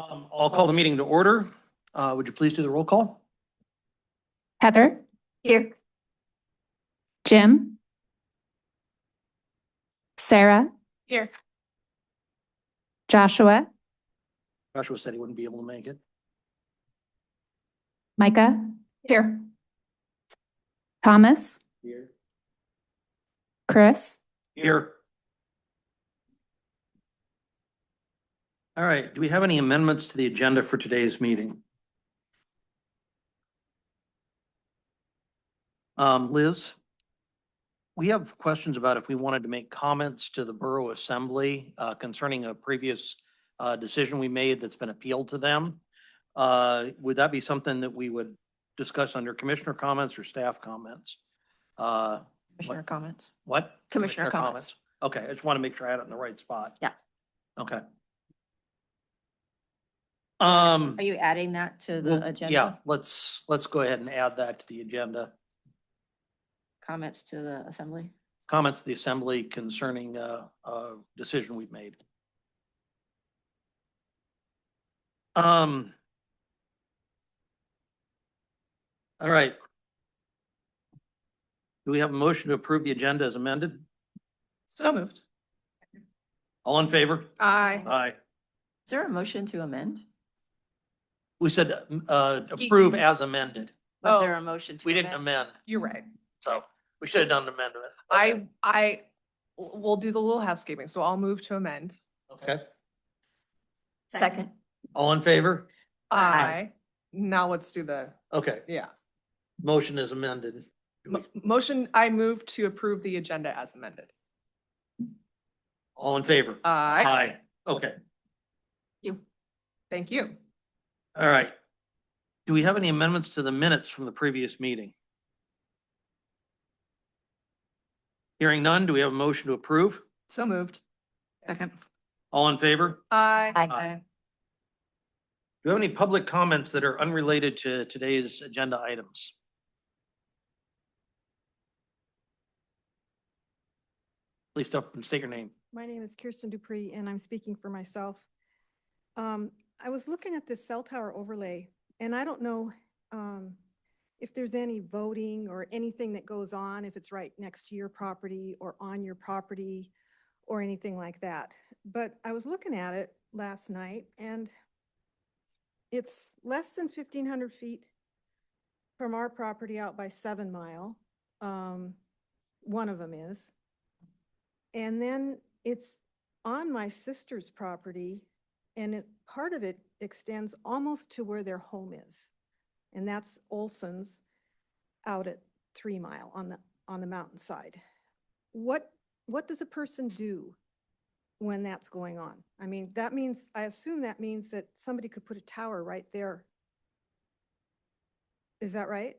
I'll call the meeting to order. Would you please do the roll call? Heather? Here. Jim? Sarah? Here. Joshua? Joshua said he wouldn't be able to make it. Micah? Here. Thomas? Here. Chris? Here. All right, do we have any amendments to the agenda for today's meeting? Liz? We have questions about if we wanted to make comments to the Borough Assembly concerning a previous decision we made that's been appealed to them. Would that be something that we would discuss under commissioner comments or staff comments? Commissioner comments. What? Commissioner comments. Okay, I just want to make sure I had it in the right spot. Yeah. Okay. Are you adding that to the Well, agenda? yeah, let's go ahead and add that to the agenda. Comments to the assembly? Comments to the assembly concerning a decision we've made. All right. Do we have a motion to approve the agenda as amended? So moved. All in favor? Aye. Aye. Is there a motion to amend? We said approve as amended. Was there a motion to? We didn't amend, You're right. so we should have done an amendment. Okay. We'll do the little housekeeping, so I'll move to amend. Okay. Second. All in favor? Aye. Now let's do the, Okay, yeah. motion is amended. Motion, I move to approve the agenda as amended. All in favor? Aye. Aye. Okay, Thank you. all right. Do we have any amendments to the minutes from the previous meeting? Hearing none, do we have a motion to approve? So moved. Second. All in favor? Aye. Aye. Do we have any public comments that are unrelated to today's agenda items? Please step up and state your name. My name is Kirsten Dupree, and I'm speaking for myself. I was looking at this cell tower overlay, and I don't know if there's any voting or anything that goes on, if it's right next to your property or on your property or anything like that. But I was looking at it last night, and it's less than 1,500 feet from our property out by 7 Mile. One of them is. And then it's on my sister's property, and part of it extends almost to where their home is. And that's Olson's out at 3 Mile on the mountainside. What does a person do when that's going on? I mean, that means, I assume that means that somebody could put a tower right there. Is that right?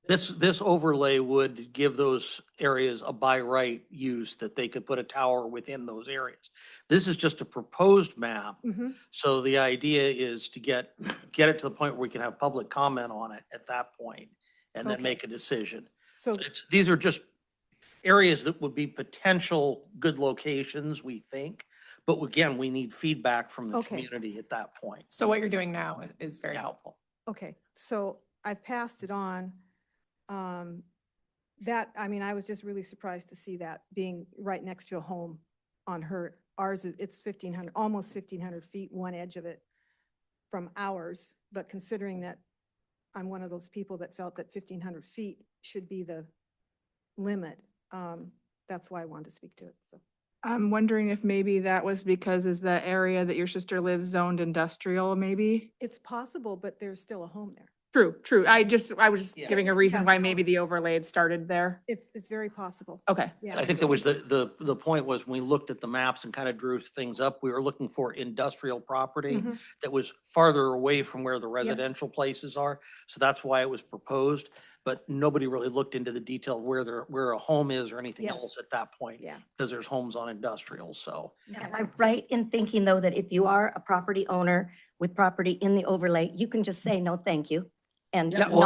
This overlay would give those areas a by right use that they could put a tower within those areas. This is just a proposed map. Mm-hmm. So the idea is to get it to the point where we can have public comment on it at that point and then Okay. make a decision. So, These are just areas that would be potential good locations, we think. But again, we need feedback from the Okay. community at that point. So what you're doing now is very Yeah. helpful. okay, so I've passed it on. I mean, I was just really surprised to see that being right next to a home on ours, it's 1,500, almost 1,500 feet, one edge of it from ours. But considering that I'm one of those people that felt that 1,500 feet should be the limit, that's why I wanted to speak to it, so. I'm wondering if maybe that was because is the area that your sister lives zoned industrial, maybe? It's possible, but there's still a home there. True. I was just Yeah. giving a reason Yeah. why maybe the overlay had started there. It's very possible, Okay. yeah. I think that was the point was when we looked at the maps and kind of drew things up, we were looking for industrial property Mhm. that was farther away from where the residential places are. So that's why it was proposed, but nobody really looked into the detail of where a home is or anything Yes. else at that point. Yeah. Because there's homes on industrial, so. Am I right in thinking, though, that if you are a property owner with property in the overlay, you can just say, no, thank you, and Yeah, well-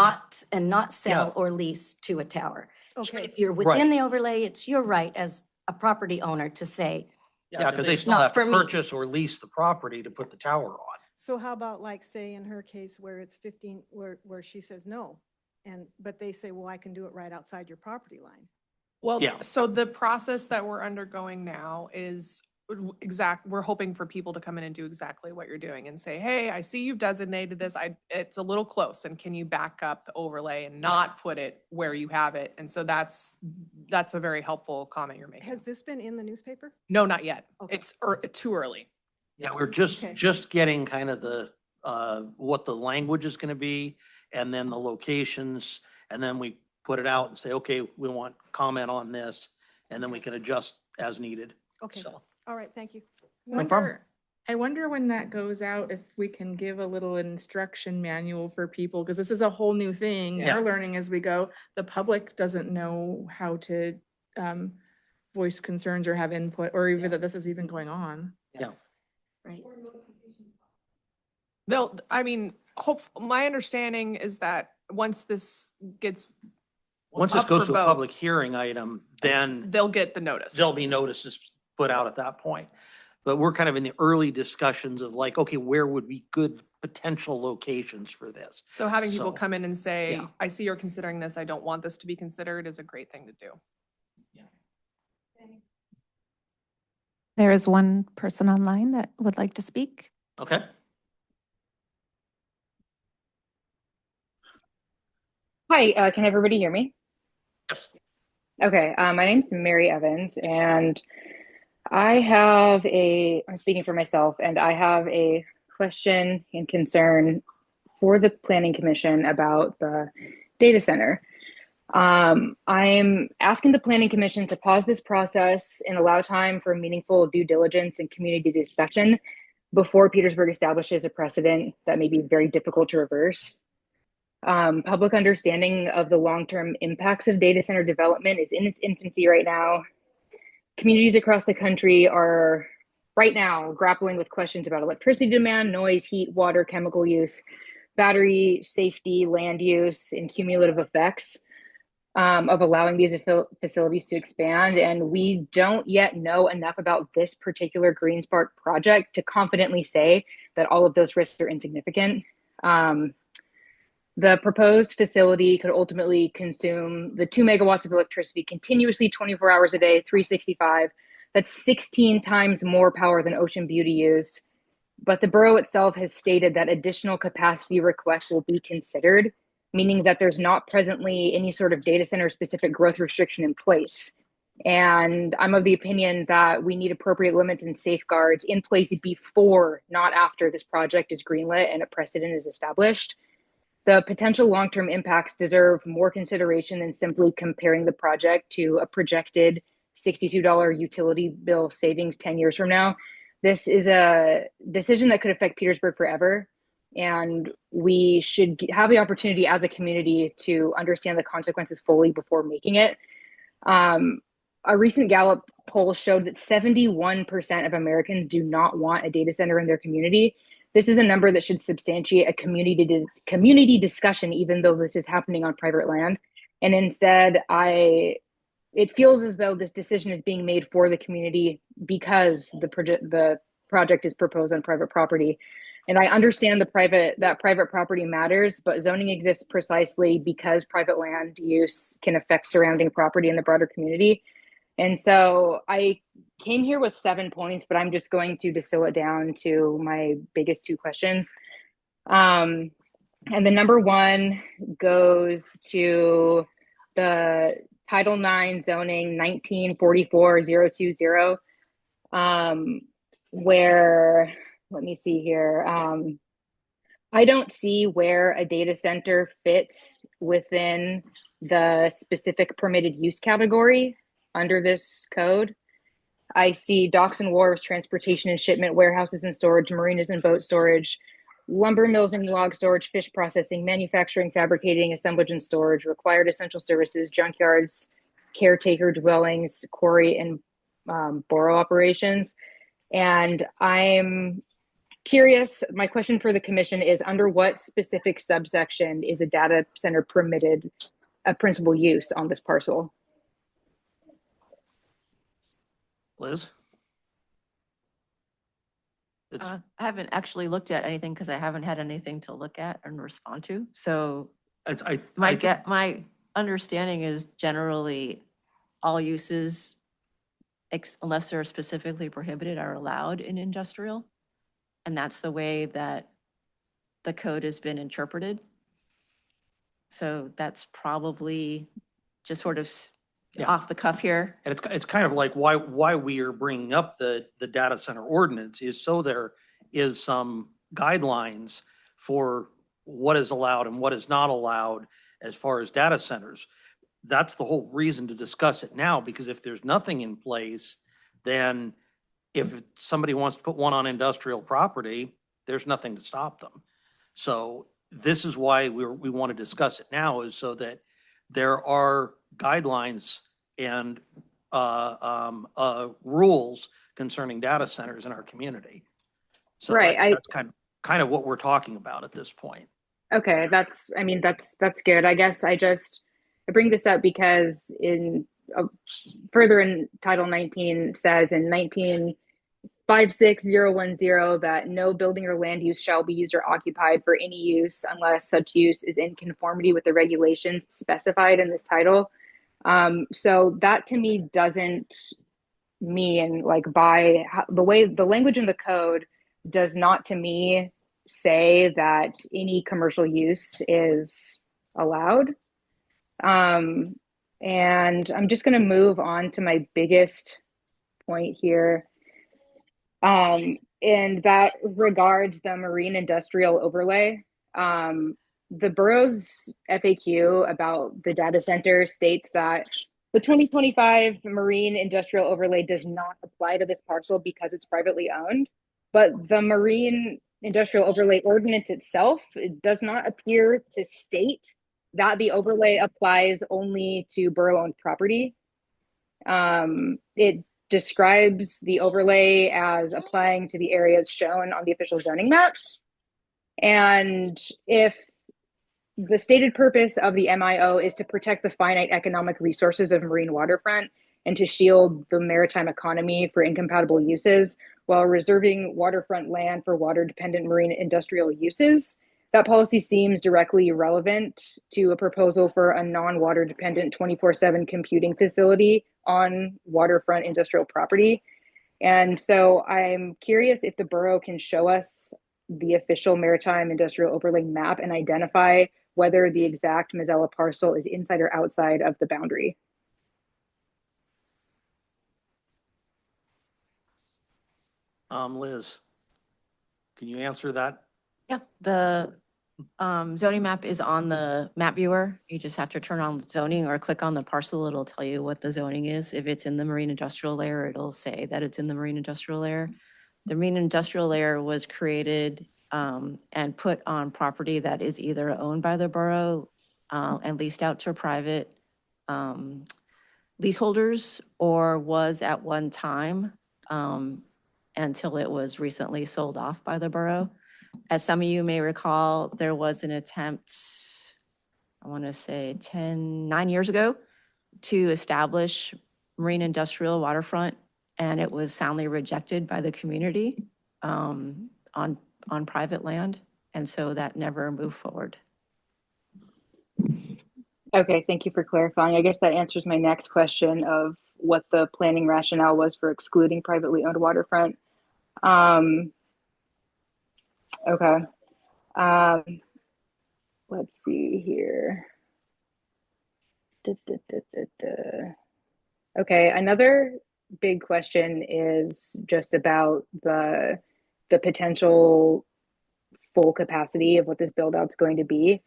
not sell Yeah. or lease to a tower? Even Okay, if you're Right. within the overlay, it's your right as a property owner to say, Yeah, because they still Not have to for me. purchase or lease the property to put the tower on. So how about like, say in her case where it's 15, where she says no, but they say, well, I can do it right outside your property line. Well, Yeah. so the process that we're undergoing now is we're hoping for people to come in and do exactly what you're doing and say, hey, I see you've designated this. It's a little close, and can you back up the overlay and not put it where you have it? And so that's a very helpful comment you're making. Has this been in the newspaper? No, not yet. Okay. It's too early. Yeah, we're Okay. just getting kind of the, what the language is gonna be, and then the locations, and then we put it out and say, okay, we want comment on this, and then we can adjust as needed. Okay, So, all right, thank you. No problem. I wonder when that goes out, if we can give a little instruction manual for people, because this is a whole new thing. Yeah. We're learning as we go. The public doesn't know how to voice concerns or have input, or even that this is even going on. yeah, Right. My understanding is that once this gets, once this Up goes for to a vote. public hearing item, then they'll get the notice. there'll be notices put out at that point. But we're kind of in the early discussions of like, okay, where would be good potential locations for this? So having people So, come in and say, yeah. I see you're considering this, I don't want this to be considered, is a great thing to do. There is one person online that would like to speak. Okay, Hi, can everybody hear me? yes, Okay, my name's Mary Evans, and I'm speaking for myself, and I have a question and concern for the Planning Commission about the data center. I'm asking the Planning Commission to pause this process and allow time for meaningful due diligence and community discussion before Petersburg establishes a precedent that may be very difficult to reverse. Public understanding of the long-term impacts of data center development is in its infancy right now. Communities across the country are right now grappling with questions about electricity demand, noise, heat, water, chemical use, battery safety, land use, and cumulative effects of allowing these facilities to expand. And we don't yet know enough about this particular Green Spark project to confidently say that all of those risks are insignificant. The proposed facility could ultimately consume the 2 megawatts of electricity continuously 24 hours a day, 365. That's 16 times more power than Ocean Beauty used. But the borough itself has stated that additional capacity requests will be considered, meaning that there's not presently any sort of data center specific growth restriction in place. And I'm of the opinion that we need appropriate limits and safeguards in place before, not after, this project is greenlit and a precedent is established. The potential long-term impacts deserve more consideration than simply comparing the project to a projected $62 utility bill savings 10 years from now. This is a decision that could affect Petersburg forever, and we should have the opportunity as a community to understand the consequences fully before making it. A recent Gallup poll showed that 71% of Americans do not want a data center in their community. This is a number that should substantiate a community discussion, even though this is happening on private land. And instead, it feels as though this decision is being made for the community because the project is proposed on private property. And I understand that private property matters, but zoning exists precisely because private land use can affect surrounding property in the broader community. And so I came here with 7 points, but I'm just going to distill it down to my biggest 2 questions. And the number 1 goes to the Title IX zoning 1944020, where, let me see here. I don't see where a data center fits within the specific permitted use category under this code. I see docks and wharves, transportation and shipment, warehouses and storage, marinas and boat storage, lumber mills and log storage, fish processing, manufacturing, fabricating, assemblage and storage, required essential services, junkyards, caretaker dwellings, quarry and borough operations. And I'm curious, my question for the commission is, under what specific subsection is a data center permitted a principal use on this parcel? Liz? It's, I haven't actually looked at anything because I haven't had anything to look at and respond to. So I my think- my understanding is generally all uses, unless they're specifically prohibited, are allowed in industrial. And that's the way that the code has been interpreted. So that's probably just sort of Yeah. off the cuff here. And it's kind of like why we are bringing up the data center ordinance is so there is some guidelines for what is allowed and what is not allowed as far as data centers. That's the whole reason to discuss it now, because if there's nothing in place, then if somebody wants to put one on industrial property, there's nothing to stop them. So this is why we want to discuss it now, is so that there are guidelines and rules concerning data centers in our community. So Right, that's kind of what we're talking about at this point. Okay, I mean, that's good. I guess I bring this up because further in Title 19 says in 1956-010 that no building or land use shall be used or occupied for any use unless such use is in conformity with the regulations specified in this title. So that to me doesn't mean, like, by the way the language in the code does not to me say that any commercial use is allowed. And I'm just going to move on to my biggest point here. And that regards the marine industrial overlay. The borough's FAQ about the data center states that the 2025 marine industrial overlay does not apply to this parcel because it's privately owned, but the marine industrial overlay ordinance itself, it does not appear to state that the overlay applies only to borough-owned property. It describes the overlay as applying to the areas shown on the official zoning maps. And if the stated purpose of the MIO is to protect the finite economic resources of marine waterfront and to shield the maritime economy for incompatible uses while reserving waterfront land for water-dependent marine industrial uses, that policy seems directly relevant to a proposal for a non-water dependent 24/7 computing facility on waterfront industrial property. And so I'm curious if the borough can show us the official maritime industrial overlay map and identify whether the exact Mazzella parcel is inside or outside of the boundary. Liz, can you answer that? Yeah, the zoning map is on the map viewer. You just have to turn on zoning or click on the parcel. It'll tell you what the zoning is. If it's in the marine industrial layer, it'll say that it's in the marine industrial layer. The marine industrial layer was created and put on property that is either owned by the borough and leased out to private leaseholders, or was at one time until it was recently sold off by the borough. As some of you may recall, there was an attempt, I want to say 9 years ago, to establish marine industrial waterfront, and it was soundly rejected by the community on private land, and so that never moved forward. Okay, thank you for clarifying. I guess that answers my next question of what the planning rationale was for excluding privately owned waterfront. Okay. Let's see here. Okay, another big question is just about the potential full capacity of what this build out's going to be.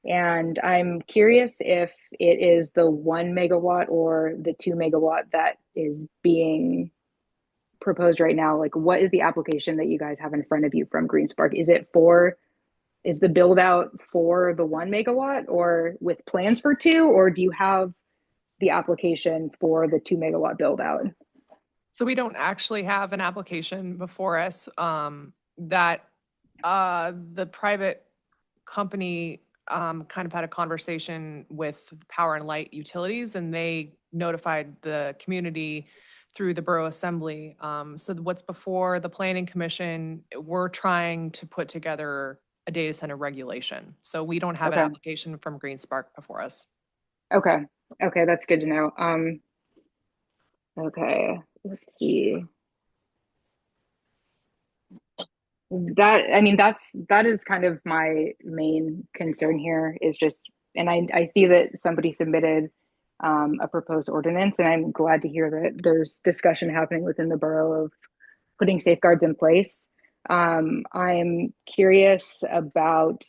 And I'm curious if it is the 1 megawatt or the 2 megawatt that is being proposed right now. Like, what is the application that you guys have in front of you from GreenSpark? Is the build out for the 1 megawatt or with plans for 2, or do you have the application for the 2 megawatt build out? So we don't actually have an application before us that the private company kind of had a conversation with Power and Light Utilities, and they notified the community through the Borough Assembly. So what's before the Planning Commission, we're trying to put together a data center regulation. So we don't have an Okay. application from Green Spark before us. Okay. Okay, that's good to know. Okay, let's see. That is kind of my main concern here is just, and I see that somebody submitted a proposed ordinance, and I'm glad to hear that there's discussion happening within the borough of putting safeguards in place. I'm curious about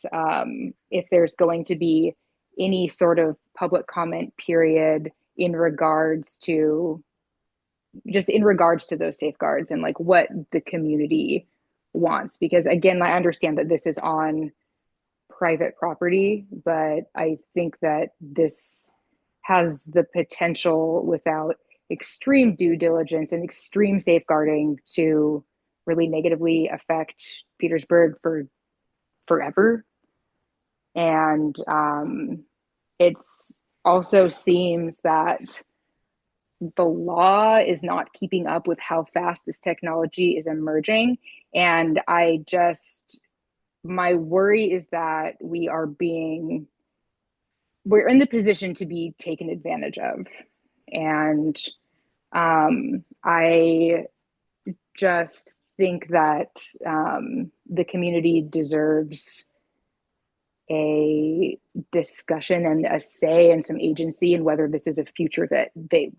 if there's going to be any sort of public comment period in regards to those safeguards and like what the community wants. Because again, I understand that this is on private property, but I think that this has the potential, without extreme due diligence and extreme safeguarding, to really negatively affect Petersburg for forever. And it's also seems that the law is not keeping up with how fast this technology is emerging. And my worry is that we're in the position to be taken advantage of. And I just think that the community deserves a discussion and a say and some agency in whether this is a future that they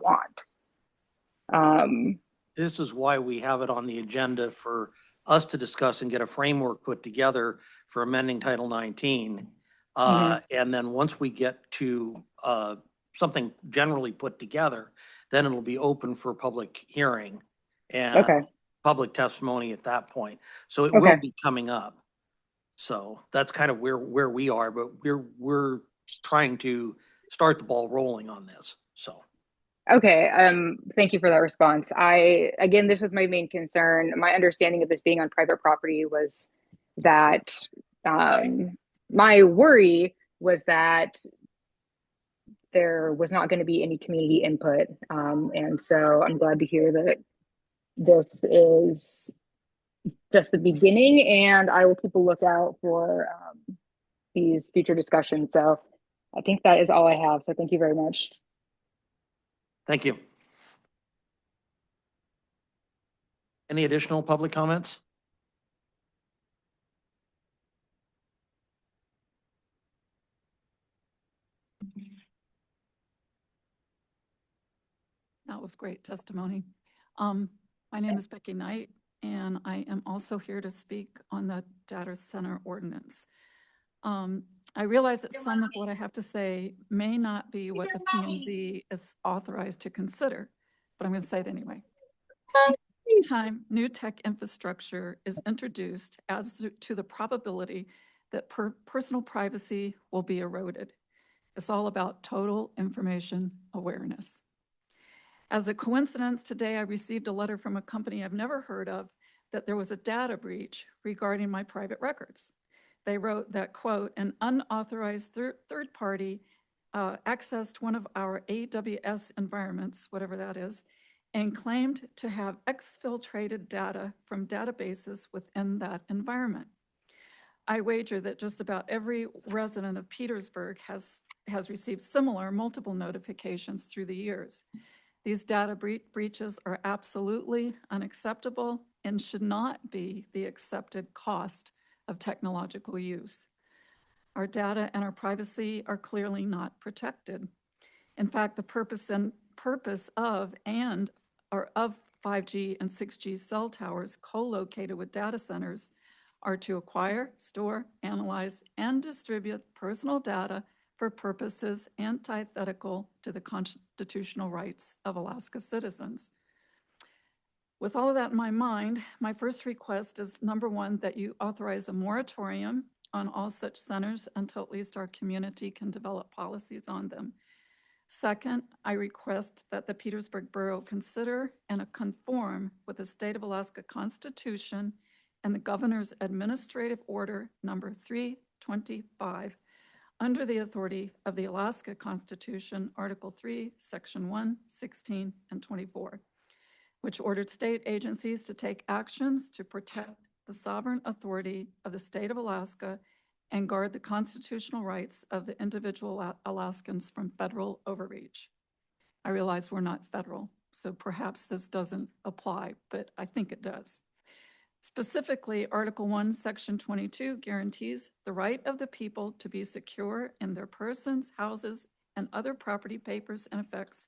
want. This is why we have it on the agenda for us to discuss and get a framework put together for amending Title 19. And then once we get to something generally put together, then it'll be open for public hearing and Okay. public testimony at that point. So it Okay. will be coming up. So that's kind of where we are, but we're trying to start the ball rolling on this. So. Okay, thank you for that response. Again, this was my main concern. My understanding of this being on private property was that, my worry was that there was not going to be any community input. And so I'm glad to hear that this is just the beginning, and I will keep a lookout for these future discussions. So I think that is all I have. So thank you very much. Thank you. Any additional public comments? That was great testimony. My name is Becky Knight, and I am also here to speak on the data center ordinance. I realize that some of what I have to say may not be what the P&Z is authorized to consider, but I'm going to say it anyway. Anytime new tech infrastructure is introduced adds to the probability that personal privacy will be eroded. It's all about total information awareness. As a coincidence, today I received a letter from a company I've never heard of that there was a data breach regarding my private records. They wrote that, quote, an unauthorized third party accessed one of our AWS environments, whatever that is, and claimed to have exfiltrated data from databases within that environment. I wager that just about every resident of Petersburg has received similar multiple notifications through the years. These data breaches are absolutely unacceptable and should not be the accepted cost of technological use. Our data and our privacy are clearly not protected. In fact, the purpose of 5G and 6G cell towers co-located with data centers are to acquire, store, analyze, and distribute personal data for purposes antithetical to the constitutional rights of Alaska citizens. With all of that in my mind, my first request is, number one, that you authorize a moratorium on all such centers until at least our community can develop policies on them. Second, I request that the Petersburg Borough consider and conform with the State of Alaska Constitution and the Governor's Administrative Order number 325 under the authority of the Alaska Constitution, Article 3, Section 1, 16, and 24. which ordered state agencies to take actions to protect the sovereign authority of the state of Alaska and guard the constitutional rights of the individual Alaskans from federal overreach. I realize we're not federal, so perhaps this doesn't apply, but I think it does. Specifically, Article 1, Section 22 guarantees the right of the people to be secure in their persons, houses, and other property, papers, and effects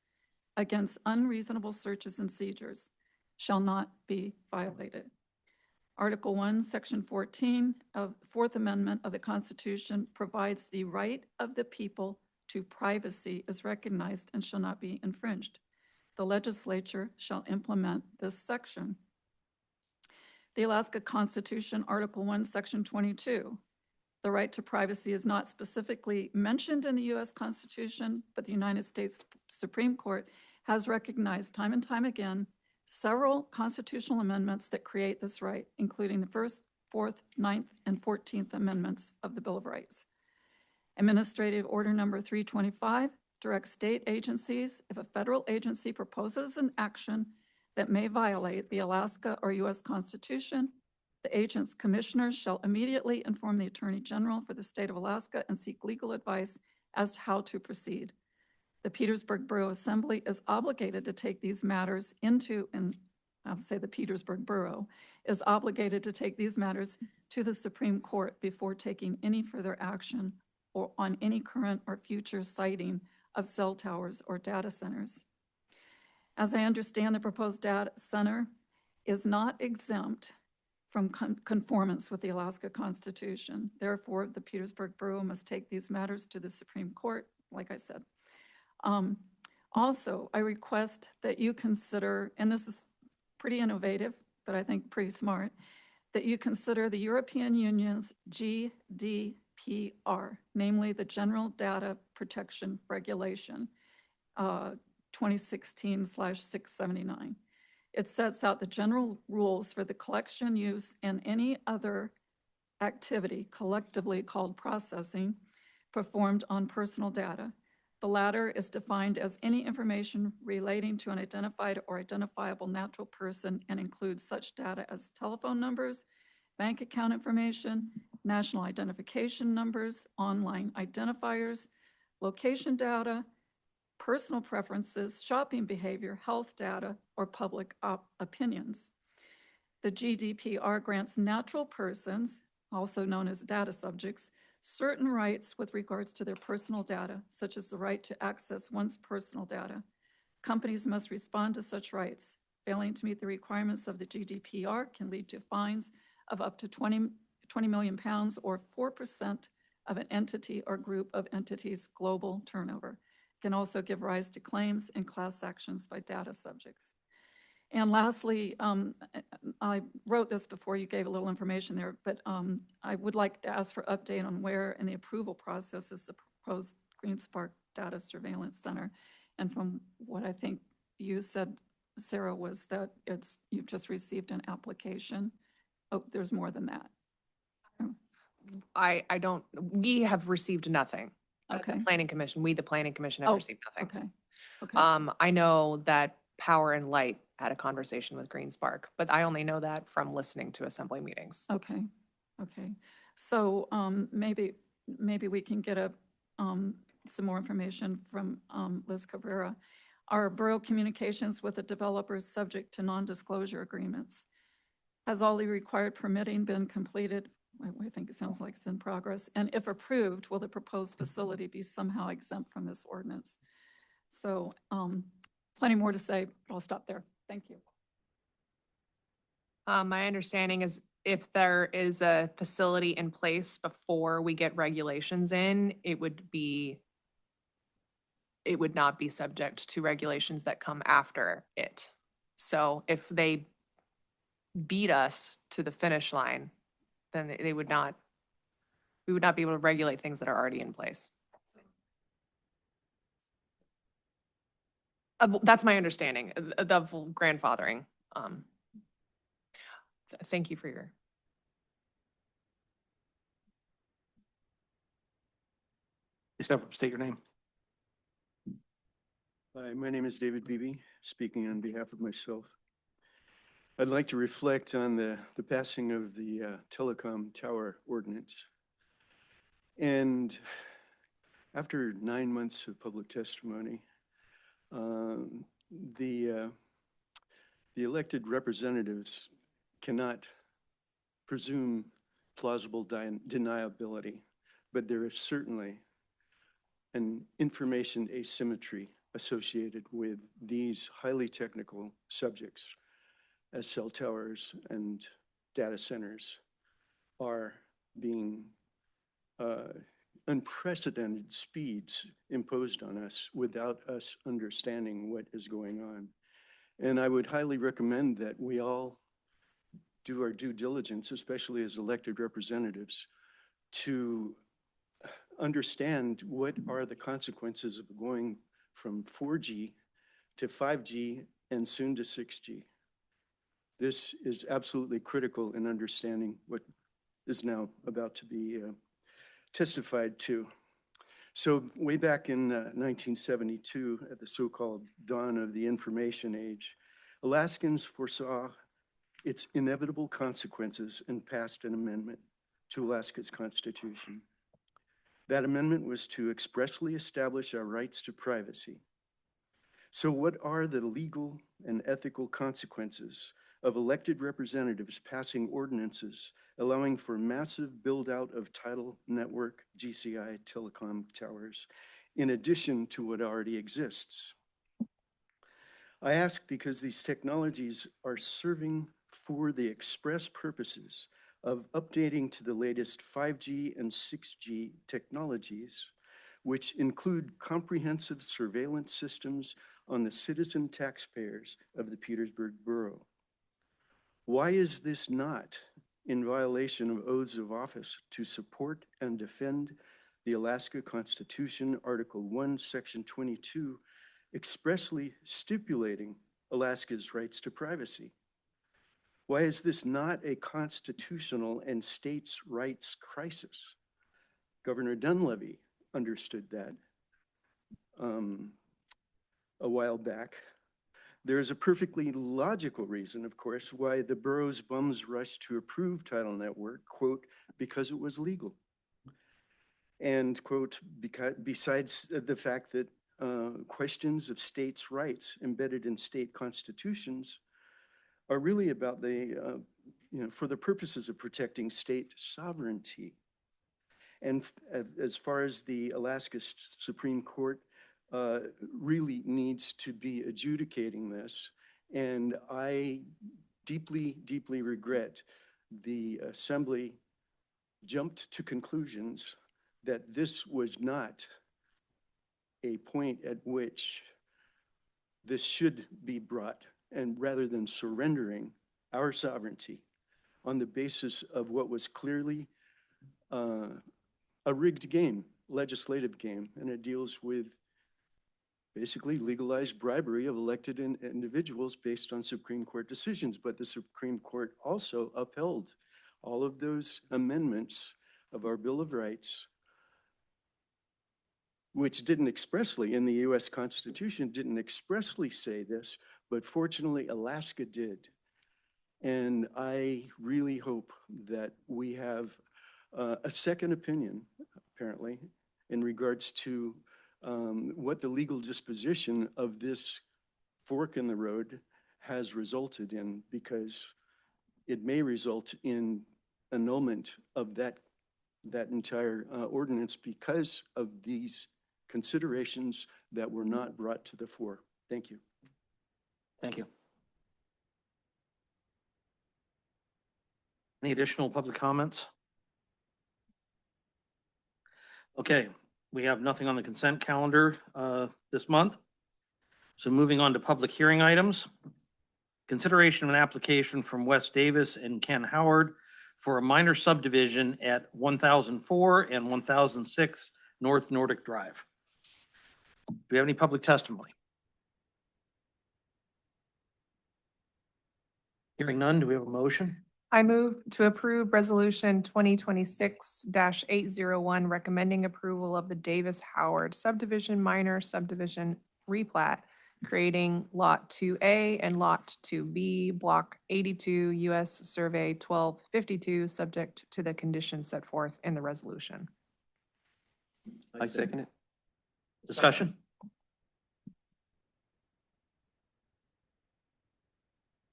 against unreasonable searches and seizures shall not be violated. Article 1, Section 14 of Fourth Amendment of the Constitution provides the right of the people to privacy is recognized and shall not be infringed. The legislature shall implement this section. The Alaska Constitution, Article 1, Section 22. The right to privacy is not specifically mentioned in the U.S. Constitution, but the United States Supreme Court has recognized time and time again several constitutional amendments that create this right, including the First, Fourth, Ninth, and 14th Amendments of the Bill of Rights. Administrative Order Number 325 directs state agencies, if a federal agency proposes an action that may violate the Alaska or U.S. Constitution, the agent's commissioners shall immediately inform the Attorney General for the state of Alaska and seek legal advice as to how to proceed. The Petersburg Borough Assembly is obligated to take these matters into, and I'll say the Petersburg Borough is obligated to take these matters to the Supreme Court before taking any further action or on any current or future siting of cell towers or data centers. As I understand, the proposed data center is not exempt from conformance with the Alaska Constitution. Therefore, the Petersburg Borough must take these matters to the Supreme Court, like I said. Also, I request that you consider, and this is pretty innovative, but I think pretty smart, that you consider the European Union's GDPR, namely the General Data Protection Regulation, 2016/679. It sets out the general rules for the collection, use, and any other activity collectively called processing performed on personal data. The latter is defined as any information relating to an identified or identifiable natural person and includes such data as telephone numbers, bank account information, national identification numbers, online identifiers, location data, personal preferences, shopping behavior, health data, or public opinions. The GDPR grants natural persons, also known as data subjects, certain rights with regards to their personal data, such as the right to access one's personal data. Companies must respond to such rights. Failing to meet the requirements of the GDPR can lead to fines of up to 20 million pounds or 4% of an entity or group of entities' global turnover. It can also give rise to claims and class actions by data subjects. And lastly, I wrote this before you gave a little information there, but I would like to ask for update on where in the approval process is the proposed GreenSpark Data Surveillance Center. And from what I think you said, Sarah, was that you've just received an application. Oh, there's more than that. I don't, we have received nothing. Okay. The Planning Commission, the Planning Commission have Oh, received nothing. Okay. Okay. I know that Power and Light had a conversation with GreenSpark, but I only know that from listening to assembly meetings. Okay. Okay. So maybe we can get some more information from Liz Cabrera. Are borough communications with the developers subject to non-disclosure agreements? Has all the required permitting been completed? I think it sounds like it's in progress. And if approved, will the proposed facility be somehow exempt from this ordinance? So plenty more to say, but I'll stop there. Thank you. My understanding is if there is a facility in place before we get regulations in, it would not be subject to regulations that come after it. So if they beat us to the finish line, then we would not be able to regulate things that are already in place. That's my understanding of grandfathering. Thank you for your. Please step up, state your name. Hi, my name is David Beebe, speaking on behalf of myself I'd like to reflect on the passing of the telecom tower ordinance. And after 9 months of public testimony, the elected representatives cannot presume plausible deniability, but there is certainly an information asymmetry associated with these highly technical subjects, as cell towers and data centers are being unprecedented speeds imposed on us without us understanding what is going on. And I would highly recommend that we all do our due diligence, especially as elected representatives, to understand what are the consequences of going from 4G to 5G and soon to 6G. This is absolutely critical in understanding what is now about to be testified to. So way back in 1972, at the so-called dawn of the information age, Alaskans foresaw its inevitable consequences and passed an amendment to Alaska's Constitution. That amendment was to expressly establish our rights to privacy. So what are the legal and ethical consequences of elected representatives passing ordinances allowing for massive build-out of tidal network GCI telecom towers, in addition to what already exists? I ask because these technologies are serving for the express purposes of updating to the latest 5G and 6G technologies, which include comprehensive surveillance systems on the citizen taxpayers of the Petersburg Borough. Why is this not in violation of oaths of office to support and defend the Alaska Constitution, Article 1, Section 22, expressly stipulating Alaska's rights to privacy? Why is this not a constitutional and states' rights crisis? Governor Dunleavy understood that a while back. There is a perfectly logical reason, of course, why the borough's bums rushed to approve Tidal Network, quote, because it was legal. And, quote, besides the fact that questions of states' rights embedded in state constitutions are really about the, for the purposes of protecting state sovereignty. And as far as the Alaska Supreme Court really needs to be adjudicating this, and I deeply, deeply regret the Assembly jumped to conclusions that this was not a point at which this should be brought, and rather than surrendering our sovereignty on the basis of what was clearly a rigged game, legislative game, and it deals with basically legalized bribery of elected individuals based on Supreme Court decisions. But the Supreme Court also upheld all of those amendments of our Bill of Rights, which didn't expressly, in the US Constitution, didn't expressly say this, but fortunately Alaska did. And I really hope that we have a second opinion, apparently, in regards to what the legal disposition of this fork in the road has resulted in, because it may result in annulment of that entire ordinance because of these considerations that were not brought to the fore. Thank you. Thank you. Any additional public comments? Okay, we have nothing on the consent calendar this month. So moving on to public hearing items. Consideration of an application from Wes Davis and Ken Howard for a minor subdivision at 1004 and 1006 North Nordic Drive. Do we have any public testimony? Hearing none, do we have a motion? I move to approve Resolution 2026-801, recommending approval of the Davis Howard subdivision minor subdivision replat creating Lot 2A and Lot 2B, Block 82, US Survey 1252, subject to the conditions set forth in the resolution. I second it. Discussion?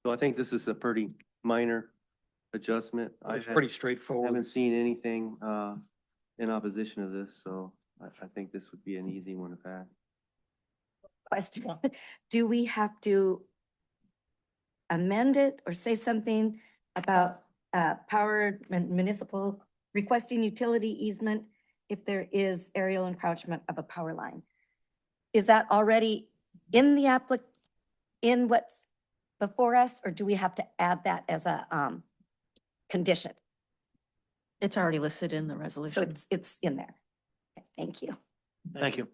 So I think this is a pretty minor adjustment. It's pretty I straightforward. haven't seen anything in opposition to this, so I think this would be an easy one to pass. Question, do we have to amend it or say something about power municipal requesting utility easement if there is aerial encroachment of a power line? Is that already in the in what's before us, or do we have to add that as a condition? It's already listed in the So resolution. it's in there. Okay, thank you. Thank you.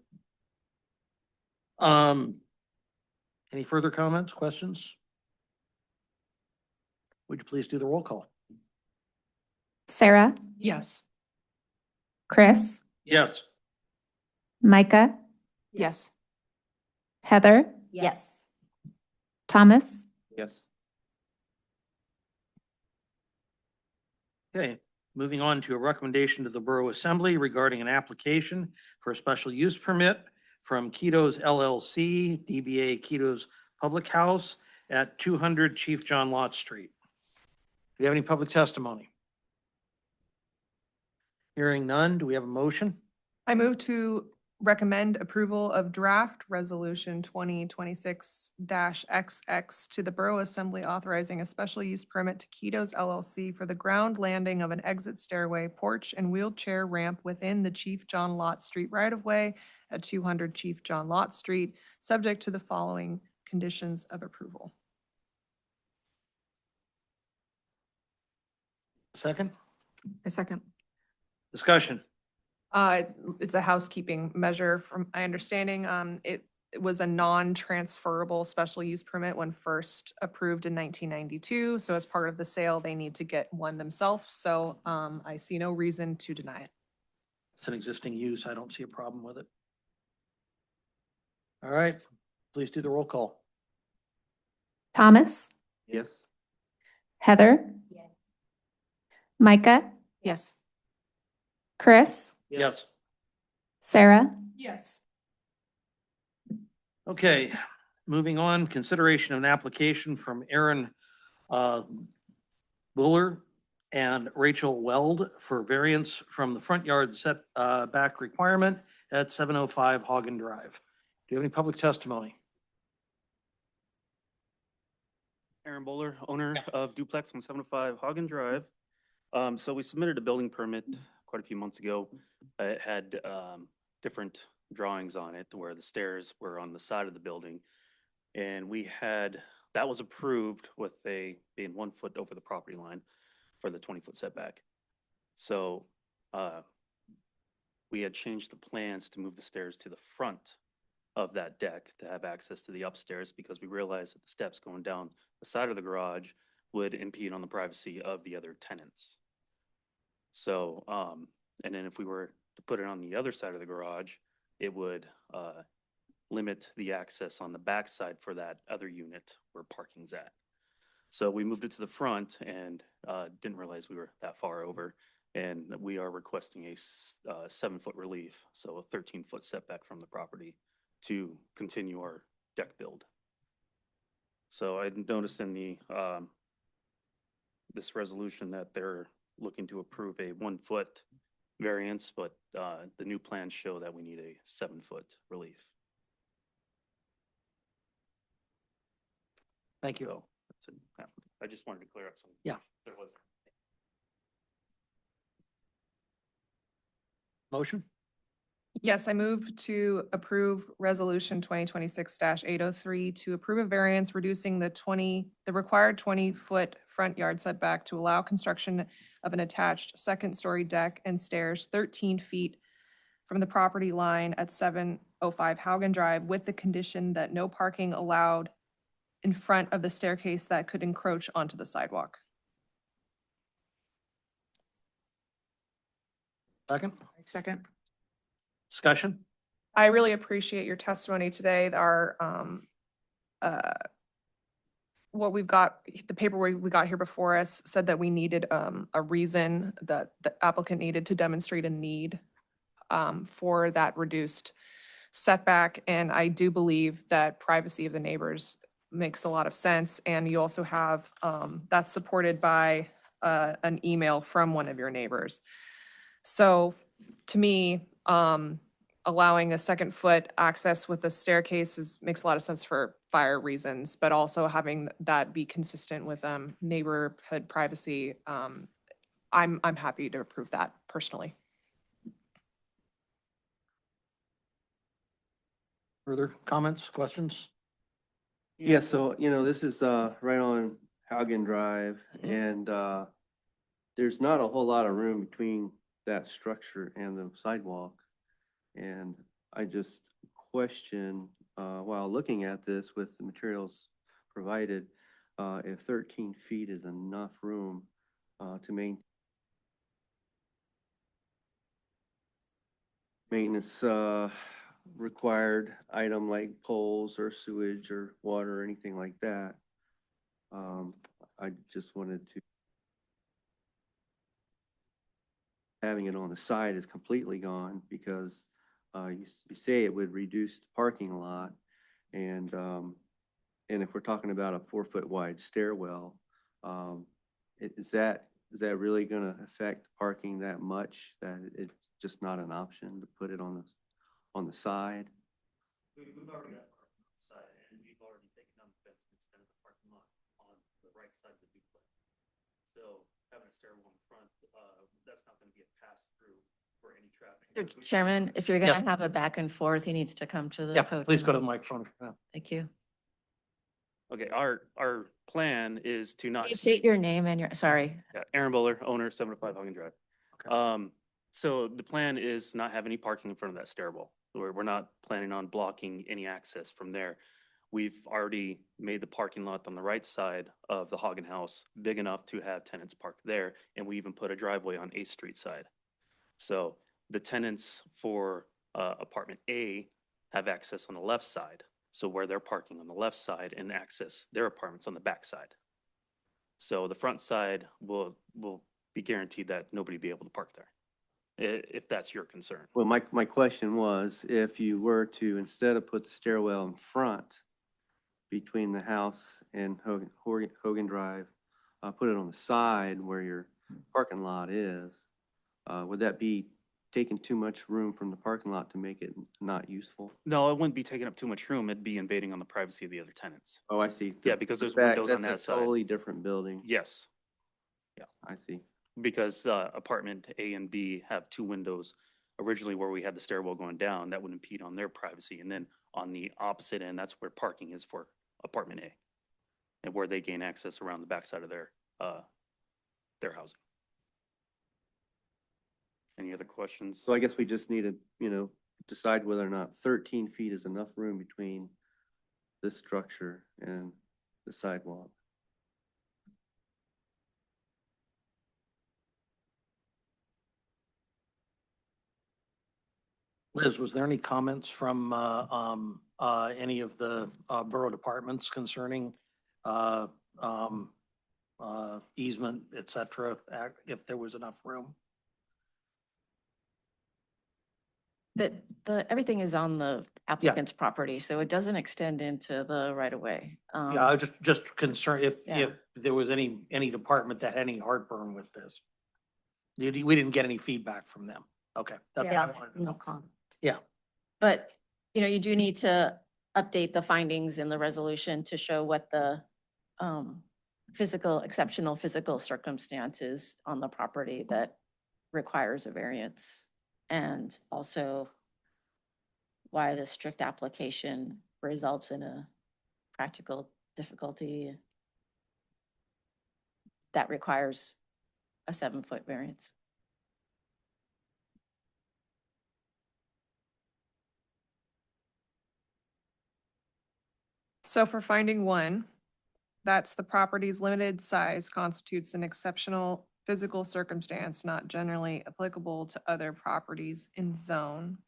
Any further comments, questions? Would you please do the roll call? Sarah, Yes. Chris, Yes. Micah, Yes. Heather, Yes. Thomas, Yes. Okay, moving on to a recommendation to the Borough Assembly regarding an application for a special use permit from Keto's LLC, DBA Keto's Public House at 200 Chief John Lott Street. Do you have any public testimony? Hearing none, do we have a motion? I move to recommend approval of draft resolution 2026-XX to the Borough Assembly authorizing a special use permit to Keto's LLC for the ground landing of an exit stairway, porch, and wheelchair ramp within the Chief John Lott Street right-of-way at 200 Chief John Lott Street, subject to the following conditions of approval. Second, A second. discussion. It's a housekeeping measure from my understanding. It was a non-transferable special use permit when first approved in 1992. So as part of the sale, they need to get one themselves. So I see no reason to deny it. It's an existing use. I don't see a problem with it. All right, please do the roll call. Thomas, Yes. Heather, Micah, Yes. Chris, Yes. Sarah, Yes. Okay, moving on, consideration of an application from Aaron Buller and Rachel Weld for variance from the front yard set back requirement at 705 Hagen Drive. Do you have any public testimony? Aaron Bowler, owner of Duplex on 705 Hagen Drive. So we submitted a building permit quite a few months ago. It had different drawings on it where the stairs were on the side of the building. And that was approved with being 1 foot over the property line for the 20-foot setback. So we had changed the plans to move the stairs to the front of that deck to have access to the upstairs because we realized that the steps going down the side of the garage would impede on the privacy of the other tenants. So, and then if we were to put it on the other side of the garage, it would limit the access on the back side for that other unit where parking's at. So we moved it to the front and didn't realize we were that far over. And we are requesting a 7-foot relief, so a 13-foot setback from the property to continue our deck build. So I noticed in the this resolution that they're looking to approve a 1-foot variance, but the new plans show that we need a 7-foot relief. Thank you. So that's it. Yeah. I just wanted to clear up some. Yeah. There was. Motion? Yes, I move to approve resolution 2026-803 to approve a variance reducing the required 20-foot front yard setback to allow construction of an attached second-story deck and stairs 13 feet from the property line at 705 Haugen Drive with the condition that no parking allowed in front of the staircase that could encroach onto the sidewalk. Second? Second. Discussion? I really appreciate your testimony today. Our what we've got, the paperwork we got here before us said that we needed a reason, that the applicant needed to demonstrate a need for that reduced setback. And I do believe that privacy of the neighbors makes a lot of sense. And you also have, that's supported by an email from one of your neighbors. So to me, allowing a second foot access with a staircase makes a lot of sense for fire reasons, but also having that be consistent with neighborhood privacy. I'm happy to approve that personally. Further comments, questions? Yeah, so, this is, right on Haugen Drive and, there's not a whole lot of room between that structure and the sidewalk. And I just question, while looking at this with the materials provided, if 13 feet is enough room, to maintenance, required item like poles or sewage or water or anything like that. I just wanted to, having it on the side is completely gone because you say it would reduce the parking lot, and if we're talking about a 4-foot wide stairwell, is that really going to affect parking that much that it's just not an option to put it on the side? We've already got parking on the side, and we've already taken down the fence and extended the parking lot on the right side of the duplex. So having a stairwell in front, that's not going to be a pass through for any traffic. Chairman, if you're Yeah. gonna have a back and forth, he needs to come to the Yeah, podium. please go to the microphone. Yeah. Thank you. Okay, our plan is to not. Can you state your name and sorry. Yeah, Aaron Buller, owner, 705 Hagen Drive. Okay. So the plan is to not have any parking in front of that stairwell. We're not planning on blocking any access from there. We've already made the parking lot on the right side of the Hagen House big enough to have tenants park there, and we even put a driveway on 8th Street side. So the tenants for apartment A have access on the left side. So where they're parking on the left side and access their apartments on the back side. So the front side will be guaranteed that nobody be able to park there, if that's your concern. Well, my question was, if you were to, instead of put the stairwell in front between the house and Hogan Drive, put it on the side where your parking lot is, would that be taking too much room from the parking lot to make it not useful? No, it wouldn't be taking up too much room. It'd be invading on the privacy of the other tenants. Oh, I see. Yeah, because there's The back, windows on that's that a side. totally different building. Yes, I see. because apartment A and B have 2 windows. Originally where we had the stairwell going down, that would impede on their privacy. And then on the opposite end, that's where parking is for apartment A. And where they gain access around the backside of their housing. Any other questions? So I guess we just need to, decide whether or not 13 feet is enough room between this structure and the sidewalk. Liz, was there any comments from any of the borough departments concerning easement, et cetera, if there was enough room? Everything is on the applicant's property, so it doesn't extend into the right of way. Yeah, I was just concerned if Yeah. there was any department that had any heartburn with this. We didn't get any feedback from them. Okay. that's what I wanted to know. comment. Yeah. But, you do need to update the findings in the resolution to show what the exceptional physical circumstances on the property that requires a variance. And also why the strict application results in a practical difficulty that requires a 7-foot variance. So for finding 1, that's the property's limited size constitutes an exceptional physical circumstance not generally applicable to other properties in zone.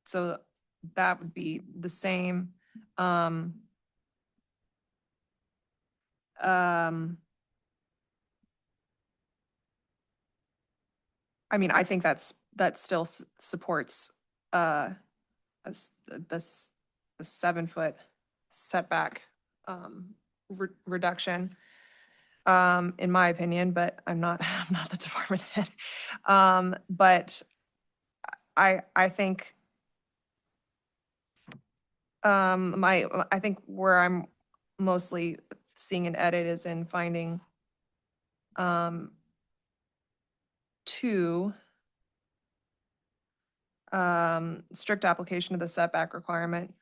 So that would be the same Um, um, I mean, I think that still supports, the 7-foot setback, reduction, in my opinion, but I'm not, I'm not the department head. But I think, I think where I'm mostly seeing an edit is in finding, 2, strict application of the setback requirement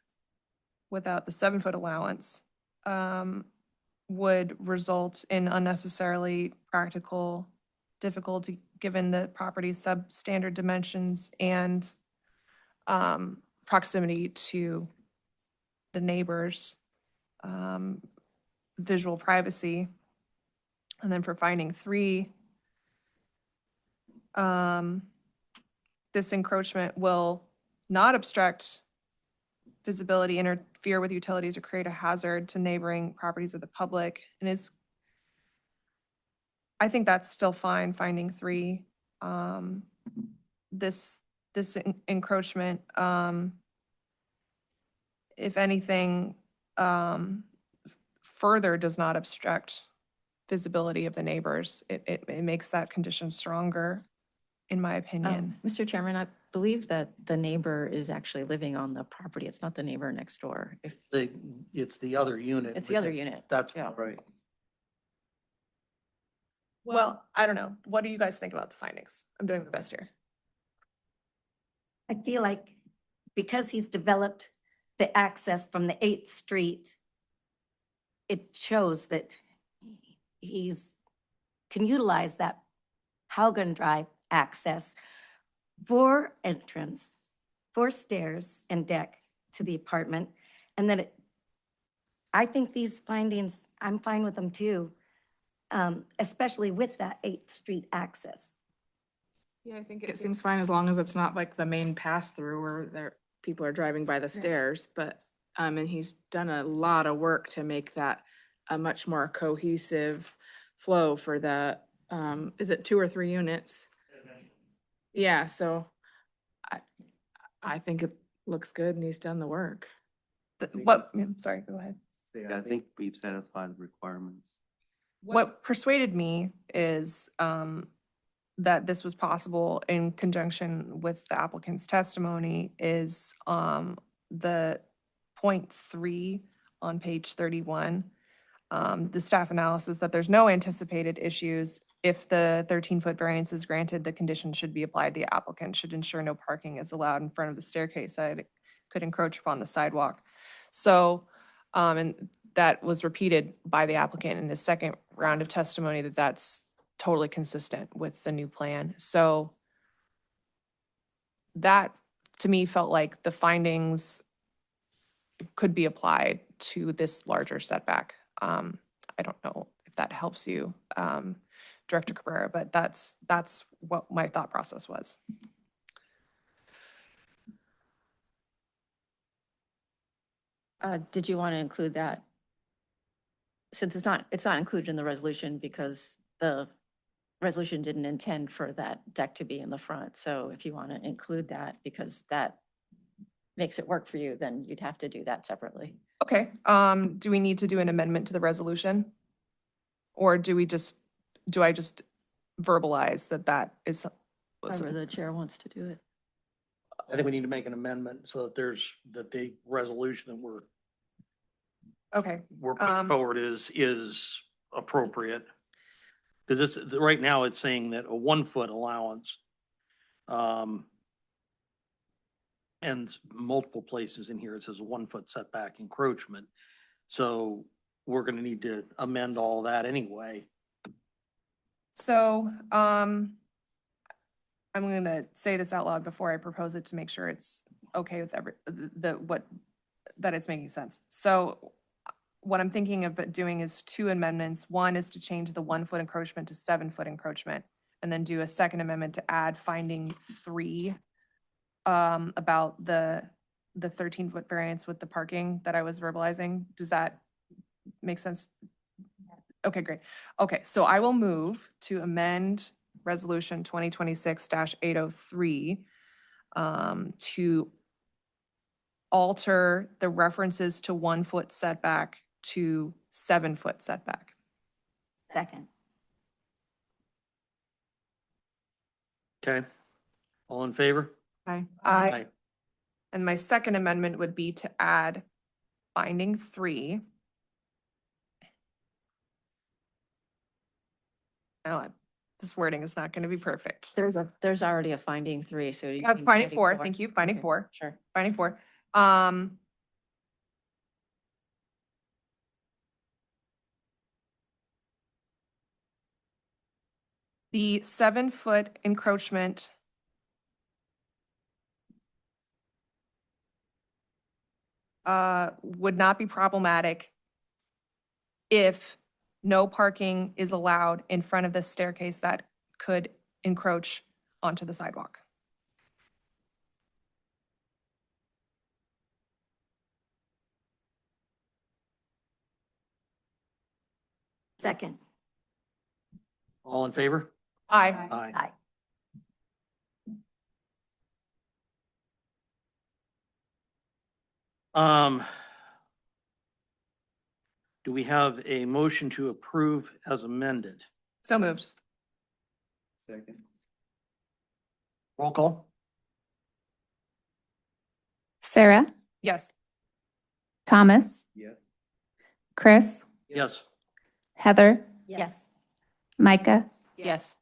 without the 7-foot allowance, would result in unnecessarily practical difficulty given the property's substandard dimensions and, proximity to the neighbors, visual privacy. And then for finding 3, this encroachment will not obstruct visibility, interfere with utilities, or create a hazard to neighboring properties of the public, and I think that's still fine, finding 3. This encroachment, if anything, further does not obstruct visibility of the neighbors. It makes that condition stronger, in my opinion. Mr. Chairman, I believe that the neighbor is actually living on the property. It's not the neighbor next door. If It's the other unit. It's the other unit. That's Yeah. Right. Well, I don't know. What do you guys think about the findings? I'm doing my best here. I feel like because he's developed the access from the 8th Street, it shows that can utilize that Haugen Drive access for entrance, for stairs and deck to the apartment. And then I think these findings, I'm fine with them too, especially with that 8th Street access. Yeah, I think it seems fine as long as it's not like the main pass through where people are driving by the stairs, but, and he's done a lot of work to make that a much more cohesive flow for the, is it 2 or 3 units? Yeah, so I think it looks good and he's done the work. Sorry, go ahead. Yeah, I think we've satisfied the requirements. What persuaded me is, that this was possible in conjunction with the applicant's testimony is, the point 3 on page 31. The staff analysis that there's no anticipated issues. If the 13-foot variance is granted, the condition should be applied. The applicant should ensure no parking is allowed in front of the staircase that it could encroach upon the sidewalk. So, and that was repeated by the applicant in his second round of testimony that that's totally consistent with the new plan. So that, to me, felt like the findings could be applied to this larger setback. I don't know if that helps you, Director Cabrera, but that's what my thought process was. Did you want to include that? Since it's not included in the resolution because the resolution didn't intend for that deck to be in the front. So if you want to include that because that makes it work for you, then you'd have to do that separately. Okay, do we need to do an amendment to the resolution? Or do I just verbalize that is? However the chair wants to do it. I think we need to make an amendment so that that the resolution that Okay, we're putting forward is appropriate. Because right now it's saying that a 1-foot allowance, and multiple places in here, it says a 1-foot setback encroachment. So we're gonna need to amend all that anyway. so, I'm gonna say this out loud before I propose it to make sure it's okay with that it's making sense. So what I'm thinking of doing is 2 amendments. One is to change the 1-foot encroachment to 7-foot encroachment, and then do a second amendment to add finding 3, about the the 13-foot variance with the parking that I was verbalizing. Does that make sense? Okay, great. Okay, so I will move to amend Resolution 2026-803 to alter the references to 1-foot setback to 7-foot setback. Second. Okay. All in favor? Aye. Aye. And my second amendment would be to add finding 3. Oh, this wording is not going to be perfect. There's already a finding 3, so. you mean Finding 4, thank you, finding Okay, 4, Sure. finding 4. The 7-foot encroachment would not be problematic if no parking is allowed in front of the staircase that could encroach onto the sidewalk. Second. All in favor? Aye. Aye. Aye. Do we have a motion to approve as amended? So moved. Second. Roll call? Sarah, Yes. Thomas, Yeah. Chris, Yes. Heather, Yes. Micah, Yes.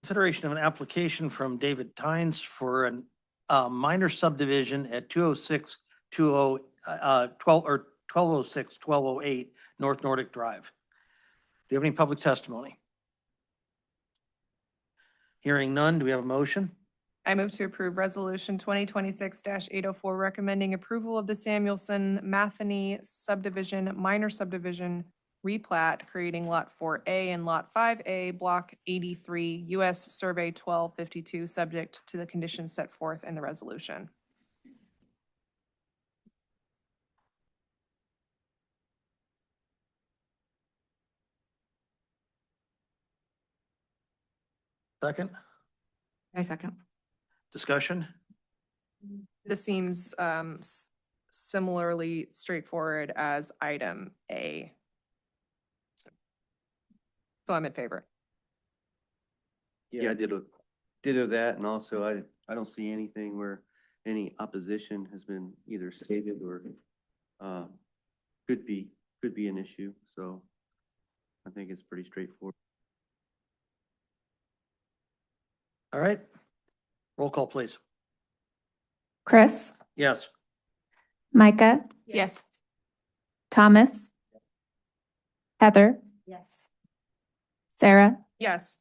Consideration of an application from David Tynes for a minor subdivision at 206, 1206, 1208 North Nordic Drive. Do you have any public testimony? Hearing none, do we have a motion? I move to approve Resolution 2026-804, recommending approval of the Samuelson Matheny subdivision, minor subdivision replat, creating Lot 4A and Lot 5A, Block 83, U.S. Survey 1252, subject to the conditions set forth in the resolution. Second, I second. discussion? This seems similarly straightforward as item A. So I'm in favor. Yeah, I did that, and also I don't see anything where any opposition has been either stated or could be an issue, so I think it's pretty straightforward. All right. Roll call, please. Chris, Yes. Micah, Yes. Thomas, Heather, Yes. Sarah, Yes.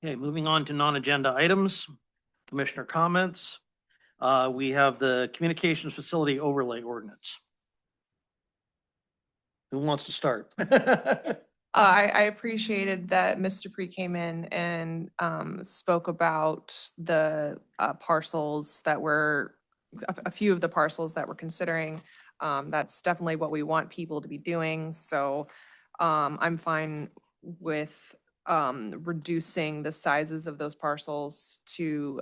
Okay, moving on to non-agenda items, commissioner comments. We have the communications facility overlay ordinance. Who wants to start? I appreciated that Mr. Pre came in and spoke about the parcels that were, a few of the parcels that we're considering. That's definitely what we want people to be doing. So I'm fine with reducing the sizes of those parcels to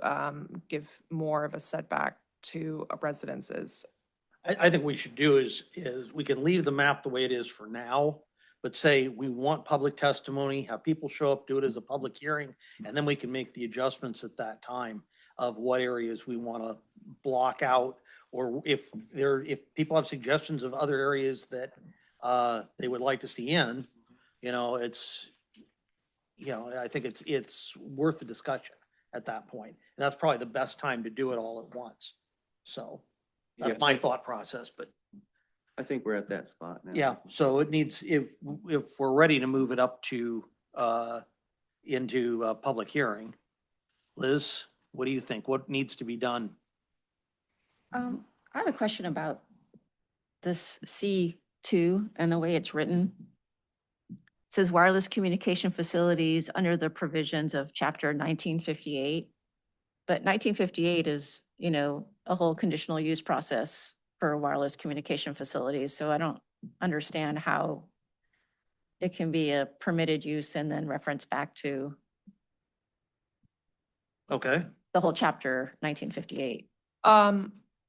give more of a setback to residences. I think we should do is we can leave the map the way it is for now, but say we want public testimony, have people show up, do it as a public hearing, and then we can make the adjustments at that time of what areas we want to block out, or if people have suggestions of other areas that they would like to see in, I think it's worth the discussion at that point. And that's probably the best time to do it all at once. So that's my thought process, but I think we're at that spot now. yeah, so it needs, if we're ready to move it up to, into a public hearing. Liz, what do you think? What needs to be done? I have a question about this C2 and the way it's written. It says wireless communication facilities under the provisions of chapter 1958. But 1958 is, you know, a whole conditional use process for wireless communication facilities. So I don't understand how it can be a permitted use and then reference back to Okay, the whole chapter 1958.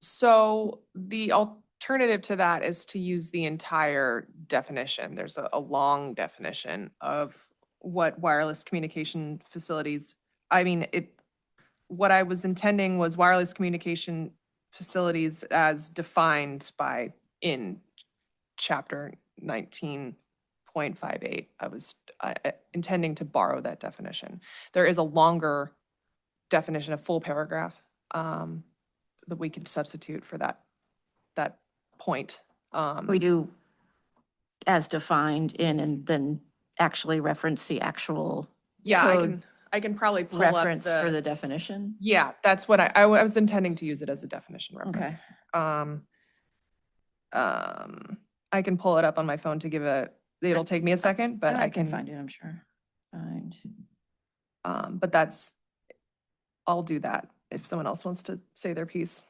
So the alternative to that is to use the entire definition. There's a long definition of what wireless communication facilities, I mean, what I was intending was wireless communication facilities as defined in chapter 19.58. I was intending to borrow that definition. There is a longer definition, a full paragraph, that we could substitute for that point. We do as defined in and then actually reference the actual Yeah, code I can probably pull up reference for the definition. Yeah, that's what I was intending to use it as a definition Okay. reference. I can pull it up on my phone to it'll take me a second, but I can find it, I'm sure. Find. But I'll do that if someone else wants to say their piece.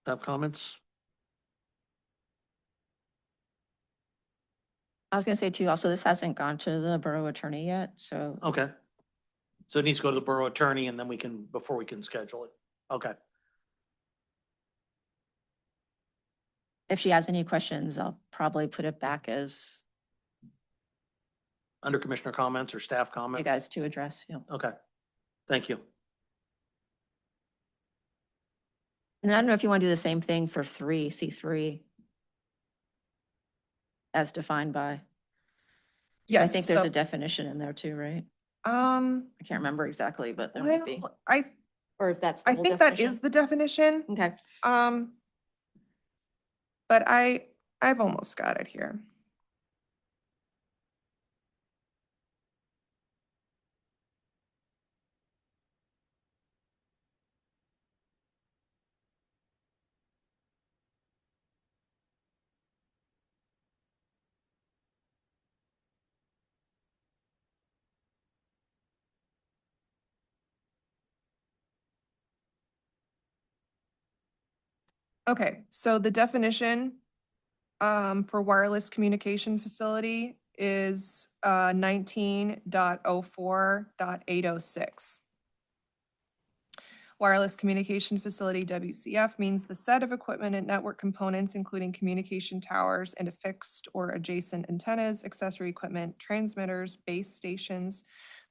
have comments? I was gonna say too, also, this hasn't gone to the borough attorney yet, so Okay. So it needs to go to the borough attorney and then before we can schedule it. Okay. if she has any questions, I'll probably put it back as Under commissioner comments or staff you comments? guys to address, yeah. Okay. Thank you. And I don't know if you want to do the same thing for C3, as defined by. So I Yes, think there's so, a definition in there too, right? um, I can't remember exactly, but there might be. well, Or if that's the I whole think that definition. is the definition. Okay. But I've almost got it here. Okay, so the definition for wireless communication facility is 19.04.806. Wireless communication facility, WCF, means the set of equipment and network components, including communication towers and affixed or adjacent antennas, accessory equipment, transmitters, base stations,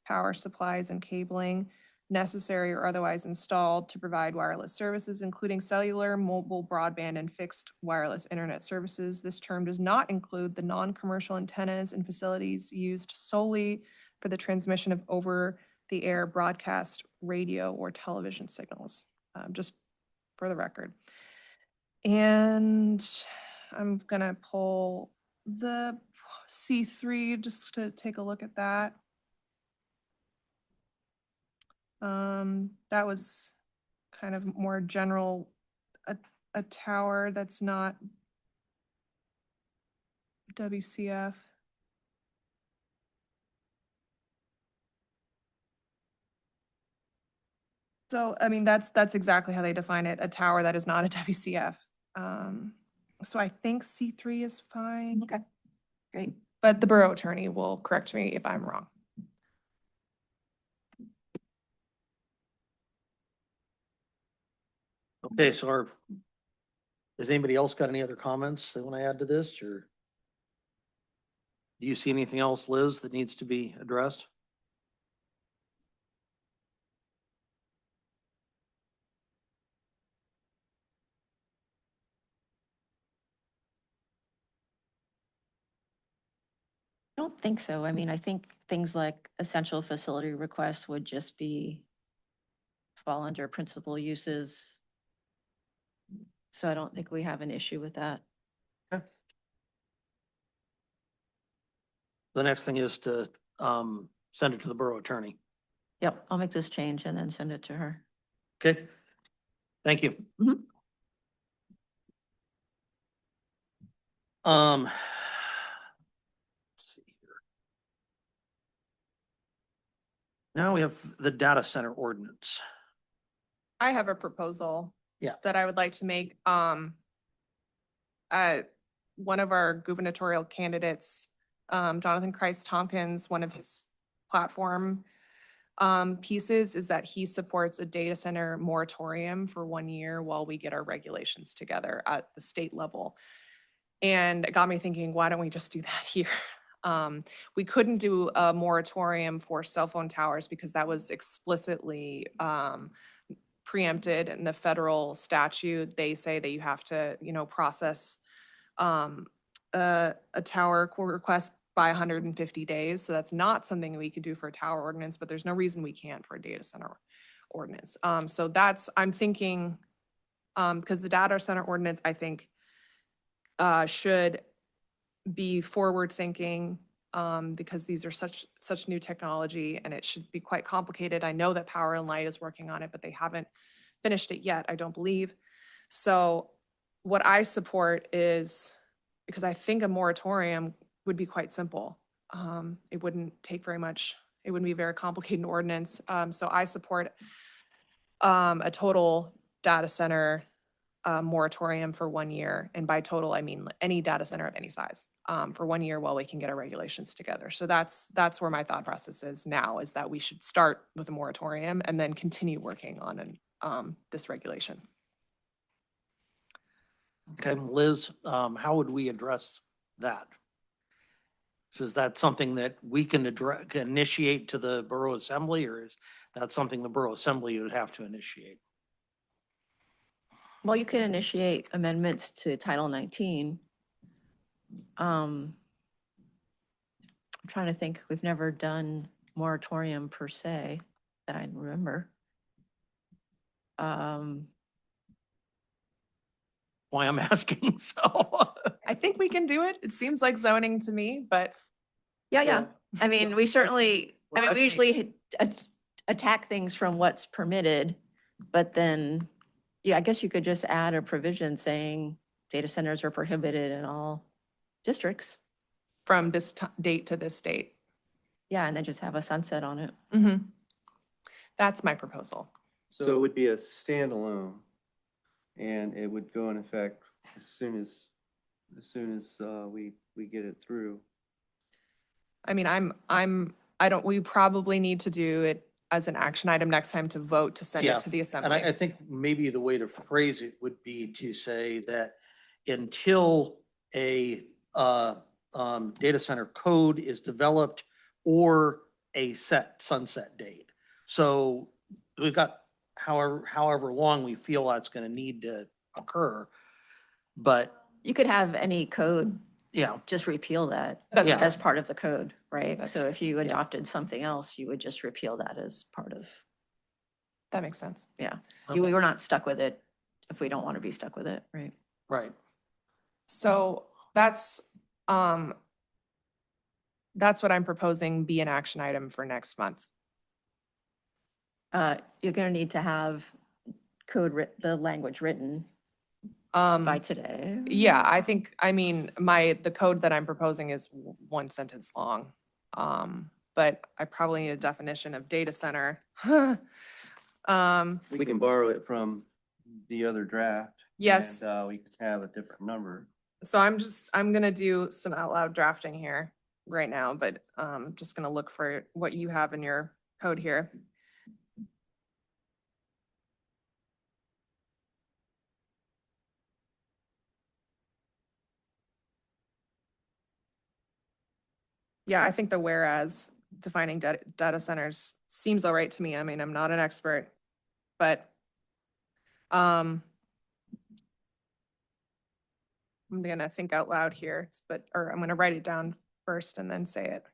power supplies, and cabling necessary or otherwise installed to provide wireless services, including cellular, mobile, broadband, and fixed wireless internet services. This term does not include the non-commercial antennas and facilities used solely for the transmission of over-the-air broadcast radio or television signals, just for the record. And I'm gonna pull the C3 just to take a look at that. That was kind of more general, a tower that's not WCF. So, I mean, that's exactly how they define it, a tower that is not a WCF. So I think C3 is fine, Okay, great. but the borough attorney will correct me if I'm wrong. Okay, so has anybody else got any other comments they want to add to this, or? Do you see anything else, Liz, that needs to be addressed? I don't think so. I mean, I think things like essential facility requests would just fall under principal uses. So I don't think we have an issue with that. The next thing is to send it to the borough attorney. Yep, I'll make this change and then send it to her. Okay, thank you. Mhm. Let's see here. Now we have the data center ordinance. I have a proposal. Yeah. That I would like to make. One of our gubernatorial candidates, Jonathan Christ Tompkins, one of his platform pieces is that he supports a data center moratorium for 1 year while we get our regulations together at the state level. And it got me thinking, why don't we just do that here? We couldn't do a moratorium for cell phone towers because that was explicitly preempted in the federal statute. They say that you have to, process a tower request by 150 days. So that's not something we could do for a tower ordinance, but there's no reason we can't for a data center ordinance. So that's, I'm thinking, because the data center ordinance, I think, should be forward thinking, because these are such new technology and it should be quite complicated. I know that Power and Light is working on it, but they haven't finished it yet, I don't believe. So what I support is, because I think a moratorium would be quite simple. It wouldn't take very much. It wouldn't be a very complicated ordinance. So I support a total data center moratorium for 1 year. And by total, I mean any data center of any size for 1 year while we can get our regulations together. So that's where my thought process is now, is that we should start with a moratorium and then continue working on this regulation. Okay, Liz, how would we address that? So is that something that we can can initiate to the Borough Assembly, or is that something the Borough Assembly would have to initiate? Well, you can initiate amendments to Title 19. I'm trying to think, we've never done moratorium per se that I remember. Why I'm asking, so. I think we can do it. It seems like zoning to me, but Yeah. I mean, we certainly, I Well, mean, I we usually attack things from what's permitted, but then, yeah, I guess you could just add a provision saying data centers are prohibited in all districts. from this date to this date. Yeah, and then just have a sunset on it. Mm-hmm. That's my proposal. So it would be a standalone, and it would go in effect as soon as we get it through. I mean, we probably need to do it as an action item next time to vote to send Yeah, it to the And I assembly. think maybe the way to phrase it would be to say that until a data center code is developed or a set sunset date. So we've got however long we feel that's going to need to occur. But You could have any code, yeah, just repeal that That's as part of the code, right? That's So if you yeah. adopted something else, you would just repeal that as part of, That makes sense. yeah. Okay. We're not stuck with it if we don't want to be stuck with it, right? right. So that's what I'm proposing be an action item for next month. You're going to need to have the language written Um, by today. Yeah, I mean, the code that I'm proposing is 1 sentence long. But I probably need a definition of data center. We can borrow it from the other draft. Yes. And we could have a different number. So I'm gonna do some out loud drafting here right now, but I'm just gonna look for what you have in your code here. Yeah, I think the whereas defining data centers seems all right to me. I mean, I'm not an expert, but I'm gonna think out loud here, or I'm gonna write it down first and then say it.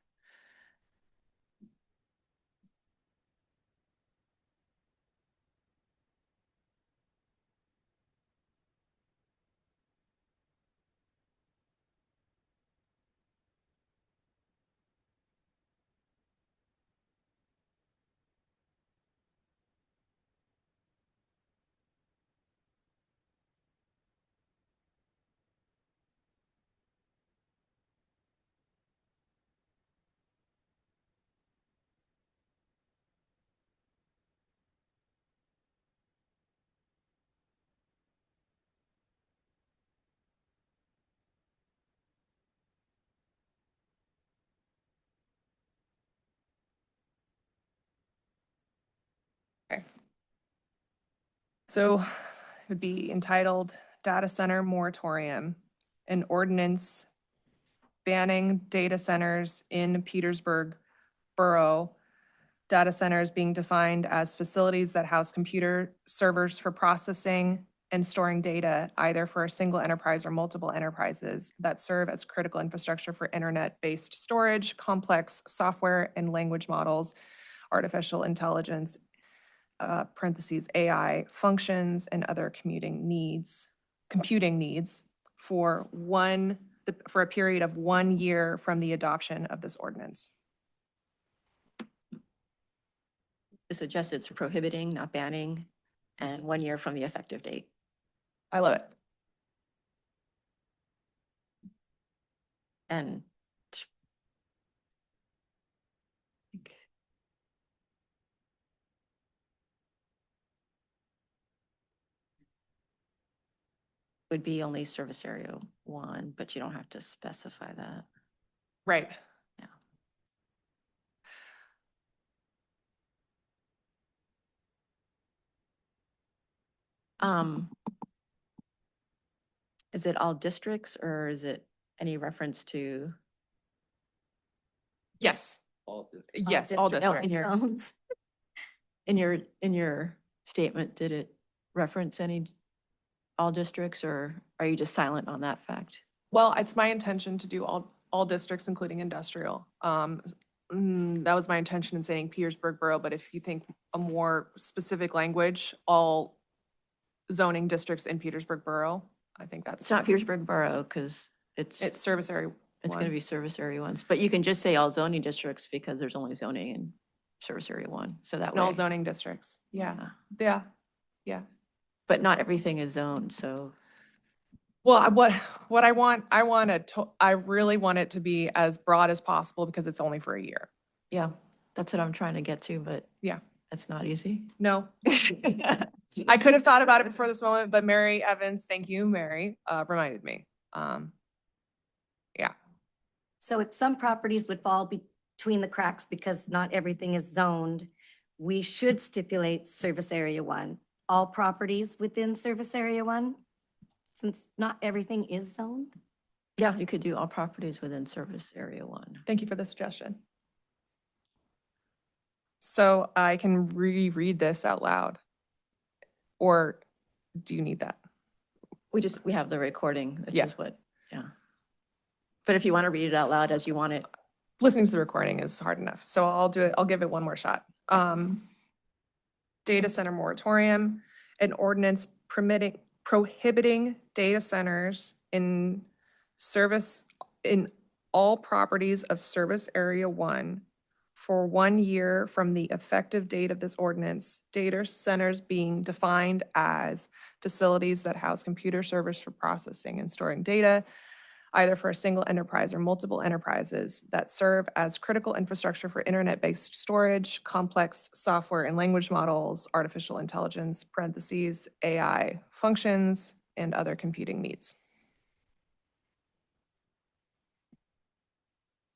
So it would be entitled Data Center Moratorium, an ordinance banning data centers in Petersburg Borough. Data centers being defined as facilities that house computer servers for processing and storing data, either for a single enterprise or multiple enterprises that serve as critical infrastructure for internet-based storage, complex software and language models, artificial intelligence, parentheses, AI functions, and other computing needs for for a period of 1 year from the adoption of this ordinance. It suggests it's prohibiting, not banning, and 1 year from the effective date. I love it. And would be only service area 1, but you don't have to specify that. Right. Yeah. Is it all districts or is it any reference to? Yes. All the- Yes, all district districts. zones. In your statement, did it reference any, all districts, or are you just silent on that fact? Well, it's my intention to do all districts, including industrial. That was my intention in saying Petersburg Borough, but if you think a more specific language, all zoning districts in Petersburg Borough, I think that's. It's not Petersburg Borough because It's it's service area. going to one. be service area 1s, but you can just say all zoning districts because there's only zoning in service area 1, so that In all way. zoning districts. Yeah, Yeah. yeah, yeah. But not everything is zoned, so. Well, what I really want it to be as broad as possible because it's only for a year. Yeah, that's what I'm trying to get to, but. Yeah. It's not easy. No, I could have thought about it before this moment, but Mary Evans, thank you, Mary, reminded me. Yeah. So if some properties would fall between the cracks because not everything is zoned, we should stipulate service area 1. All properties within service area 1, since not everything is zoned? Yeah, you could do all properties within service area 1. Thank you for the suggestion. So I can reread this out loud. Or do you need that? We have the recording, which Yeah. is what, yeah. But if you want to read it out loud as you want it. Listening to the recording is hard enough, so I'll do it. I'll give it one more shot. Data center moratorium, an ordinance prohibiting data centers in service in all properties of service area 1 for 1 year from the effective date of this ordinance. Data centers being defined as facilities that house computer servers for processing and storing data, either for a single enterprise or multiple enterprises that serve as critical infrastructure for internet-based storage, complex software and language models, artificial intelligence, parentheses, AI functions, and other computing needs.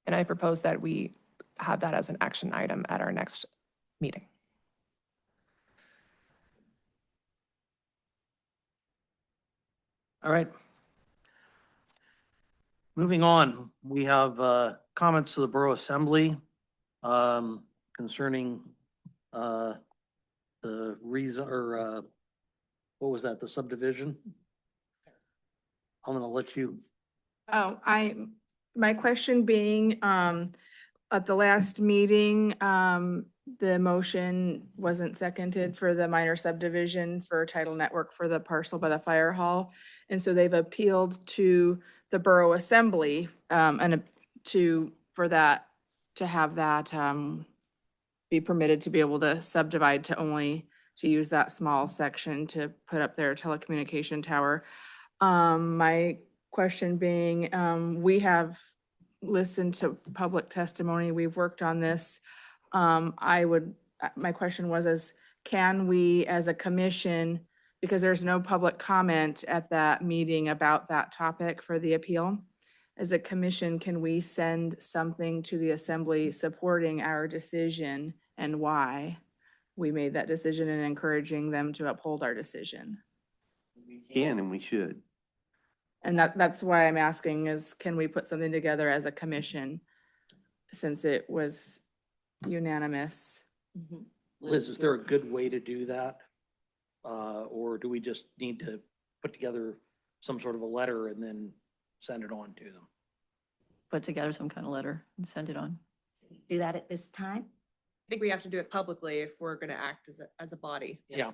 And I propose that we have that as an action item at our next meeting. All right. Moving on, we have comments to the Borough Assembly concerning the reason, or what was that, the subdivision? I'm gonna let you. Oh, my question being, at the last meeting, the motion wasn't seconded for the minor subdivision for Title Network for the parcel by the fire hall. And so they've appealed to the Borough Assembly, for that, to have that, be permitted to be able to subdivide to use that small section to put up their telecommunication tower. My question being, we have listened to public testimony, we've worked on this. My question was can we as a commission, because there's no public comment at that meeting about that topic for the appeal, as a commission, can we send something to the assembly supporting our decision and why we made that decision and encouraging them to uphold our decision. We can and we should. And that's why I'm asking is, can we put something together as a commission? Since it was unanimous. Liz, is there a good way to do that? Or do we just need to put together some sort of a letter and then send it on to them? Put together some kind of letter and send it on. Do that at this time? I think we have to do it publicly if we're gonna act as a body. Yeah.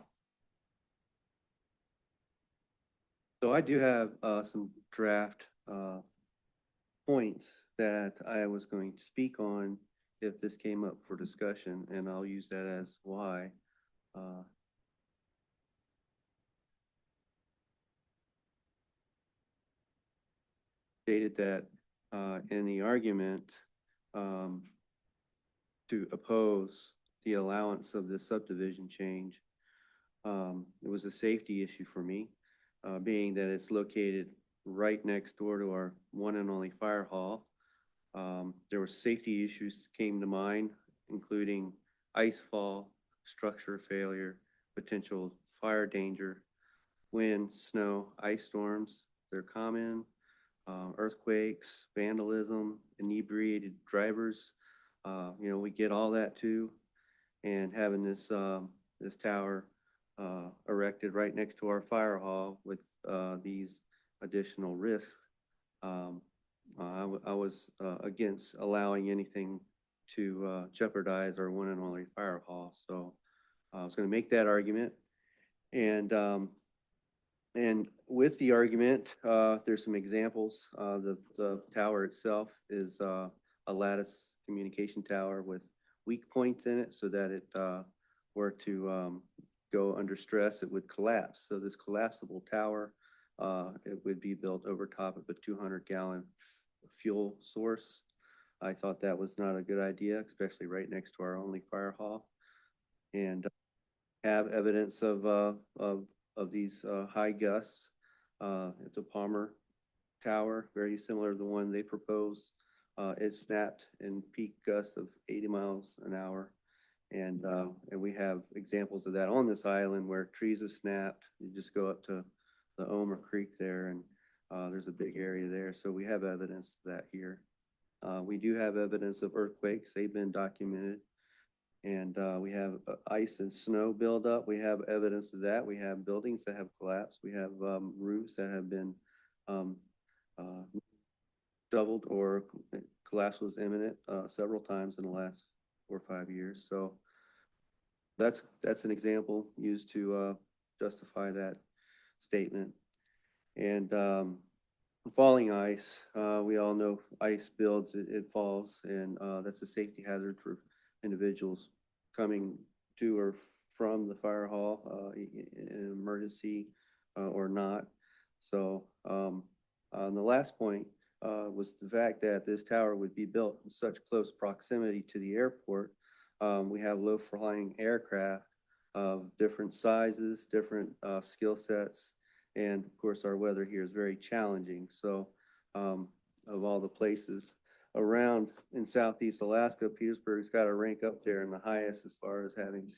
So I do have some draft points that I was going to speak on if this came up for discussion, and I'll use that as why. Stated that in the argument to oppose the allowance of the subdivision change, it was a safety issue for me, being that it's located right next door to our one and only fire hall. There were safety issues that came to mind, including ice fall, structure failure, potential fire danger, wind, snow, ice storms, they're common, earthquakes, vandalism, inebriated drivers. We get all that too. And having this, this tower erected right next to our fire hall with these additional risks, I was against allowing anything to jeopardize our one and only fire hall. So I was going to make that argument. And with the argument, there's some examples. The tower itself is a lattice communication tower with weak points in it, so that it were to go under stress, it would collapse. So this collapsible tower, it would be built over top of a 200-gallon fuel source. I thought that was not a good idea, especially right next to our only fire hall. And have evidence of these high gusts. It's a Palmer tower, very similar to the one they propose. It snapped in peak gusts of 80 miles an hour. And we have examples of that on this island where trees have snapped. You just go up to the Omer Creek there, and there's a big area there. So we have evidence of that here. We do have evidence of earthquakes. They've been documented. And we have ice and snow buildup. We have evidence of that. We have buildings that have collapsed. We have roofs that have been doubled or collapse was imminent several times in the last 4 or 5 years. So that's an example used to justify that statement. And falling ice, we all know ice builds, it falls, and that's a safety hazard for individuals coming to or from the fire hall in an emergency or not. So on the last point was the fact that this tower would be built in such close proximity to the airport. We have low flying aircraft of different sizes, different skill sets, and of course our weather here is very challenging. So of all the places around in Southeast Alaska, Petersburg's got to rank up there in the highest as far as having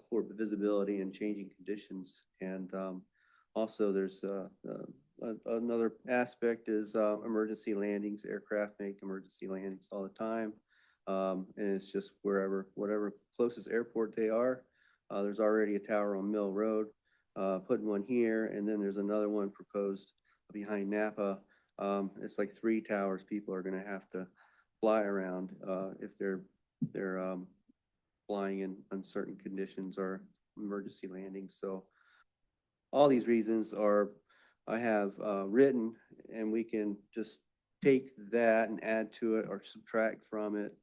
poor visibility and changing conditions. And also there's another aspect is emergency landings. Aircraft make emergency landings all the time. And it's just whatever closest airport they are. There's already a tower on Mill Road, putting one here, and then there's another one proposed behind Napa. It's like 3 towers people are going to have to fly around if they're flying in uncertain conditions or emergency landings. So all these reasons I have written, and we can just take that and add to it or subtract from it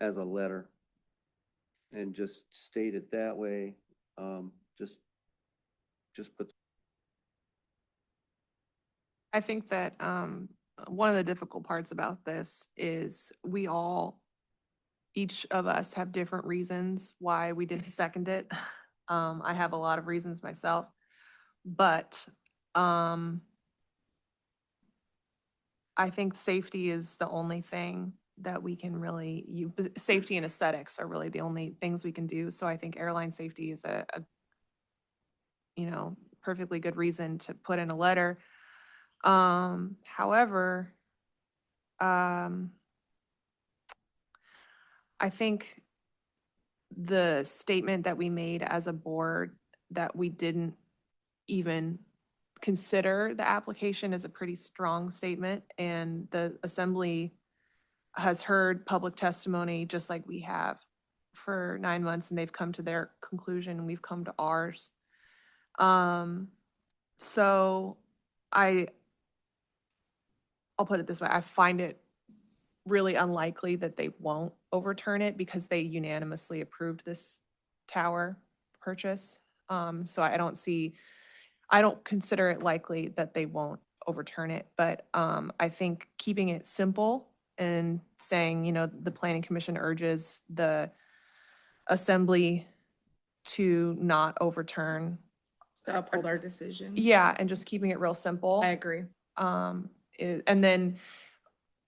as a letter and just state it that way. Just put. I think that one of the difficult parts about this is each of us have different reasons why we didn't second it. I have a lot of reasons myself, but I think safety is the only thing that we can really, safety and aesthetics are really the only things we can do. So I think airline safety is a perfectly good reason to put in a letter. However, I think the statement that we made as a board that we didn't even consider the application is a pretty strong statement, and the assembly has heard public testimony just like we have for 9 months, and they've come to their conclusion and we've come to ours. So I'll put it this way, I find it really unlikely that they won't overturn it because they unanimously approved this tower purchase. So I don't consider it likely that they won't overturn it, but I think keeping it simple and saying, the planning commission urges the assembly to not overturn. Uphold our decision. Yeah, and just keeping it real simple. I agree. And then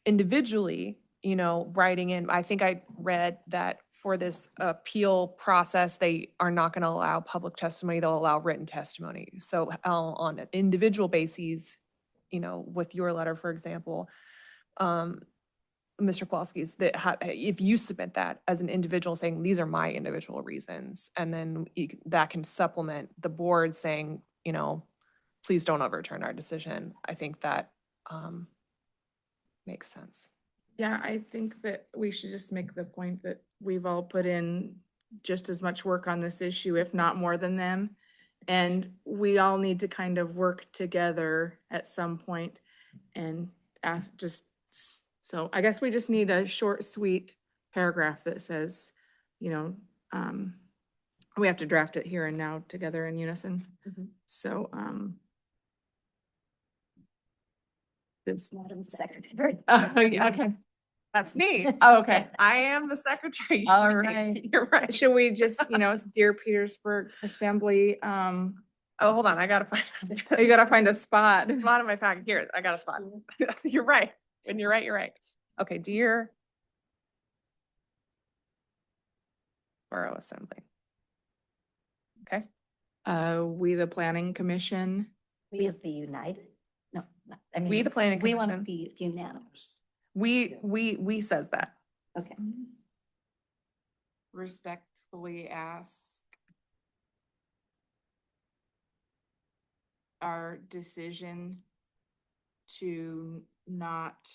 individually, writing in, I think I read that for this appeal process, they are not going to allow public testimony, they'll allow written testimony. So on an individual basis, with your letter, for example, Mr. Kowalski's, if you submit that as an individual saying, these are my individual reasons, and then that can supplement the board saying, please don't overturn our decision. I think that makes sense. Yeah, I think that we should just make the point that we've all put in just as much work on this issue, if not more than them. And we all need to kind of work together at some point and so I guess we just need a short, sweet paragraph that says, we have to draft it here and now together in unison. So, Madam Secretary. yeah, okay. That's me. Oh, okay. I am the secretary. All right. You're right. Should we just, it's Dear Petersburg Assembly, Oh, hold on, I gotta find. you gotta find a spot. It's not in my packet. Here, I got a spot. You're right. When you're right, you're right. Okay, dear Borough Assembly. Okay, We, the Planning Commission. We as the United? No, I mean. we, the planning We want to commission, be unanimous. we says that. Okay. Respectfully ask our decision to not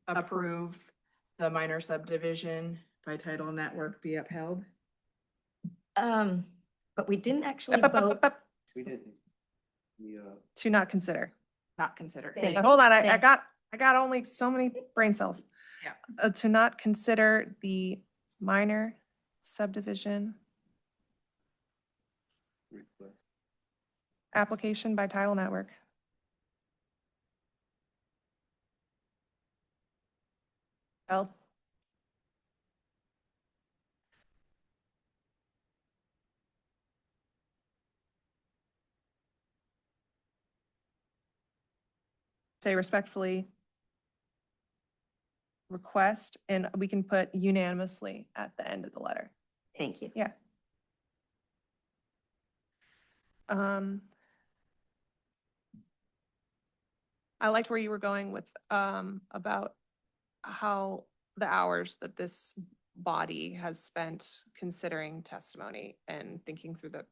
approve the minor subdivision by title network be upheld. But we didn't actually vote. We didn't. We, To not consider. Not considered. Thank But you. hold on, I Thank- got only so many brain cells. Yeah. To not consider the minor subdivision request. application by title network. Held. Say respectfully request, and we can put unanimously at the end of the letter. Thank you. Yeah. I liked where you were going with, about how the hours that this body has spent considering testimony and thinking through the.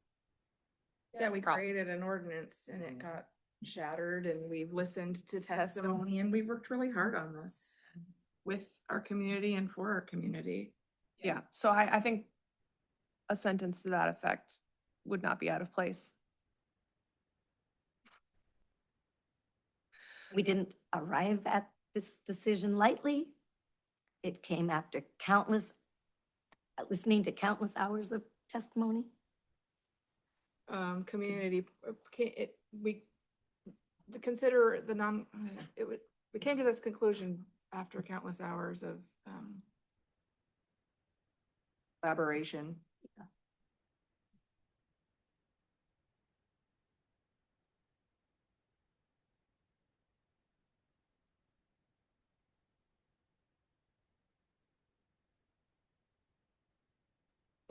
Yeah, we Problem. created an ordinance and it got shattered and we've listened to testimony and we worked really hard on this with our community and for our community. Yeah, so I think a sentence to that effect would not be out of place. We didn't arrive at this decision lightly. It came after listening to countless hours of testimony. Community, we consider the we came to this conclusion after countless hours of collaboration.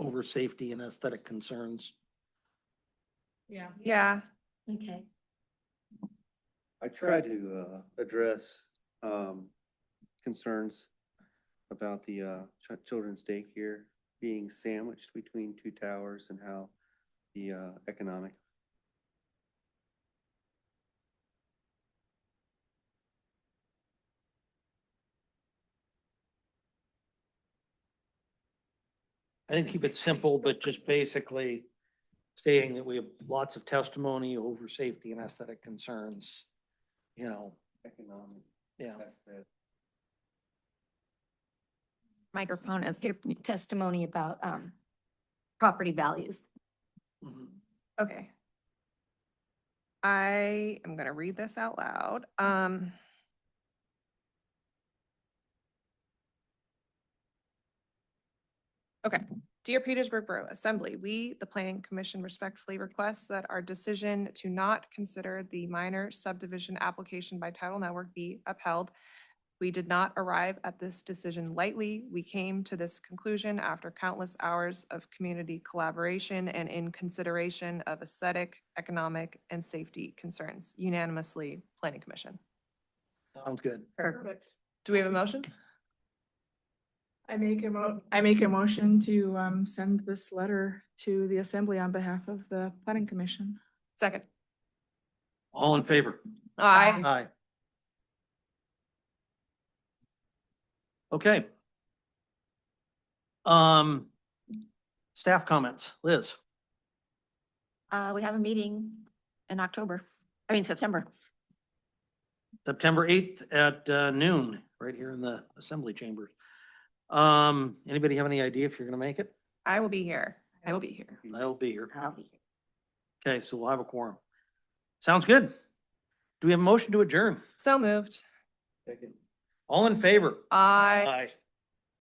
over safety and aesthetic concerns. Yeah. Yeah, Okay. I try to address concerns about the children's daycare being sandwiched between two towers and how the economic. I think keep it simple, but just basically stating that we have lots of testimony over safety and aesthetic concerns, you know, Economic. yeah. Microphone is. Give testimony about, property values. Mhm. okay. I am gonna read this out loud. Okay. Dear Petersburg Borough Assembly, we, the Planning Commission, respectfully request that our decision to not consider the minor subdivision application by Title Network be upheld. We did not arrive at this decision lightly. We came to this conclusion after countless hours of community collaboration and in consideration of aesthetic, economic, and safety concerns. Unanimously, Planning Commission. Sounds good. Perfect. Do we have a motion? I make a motion to send this letter to the assembly on behalf of the planning commission. Second. All in favor? Aye. Aye. Okay. Staff comments, Liz. We have a meeting in September. September 8th at noon, right here in the assembly chambers. Anybody have any idea if you're gonna make it? I will be here. I will be here. I will be here. I'll be here. Okay, so we'll have a quorum. Sounds good. Do we have a motion to adjourn? So moved. All in favor? Aye. Aye.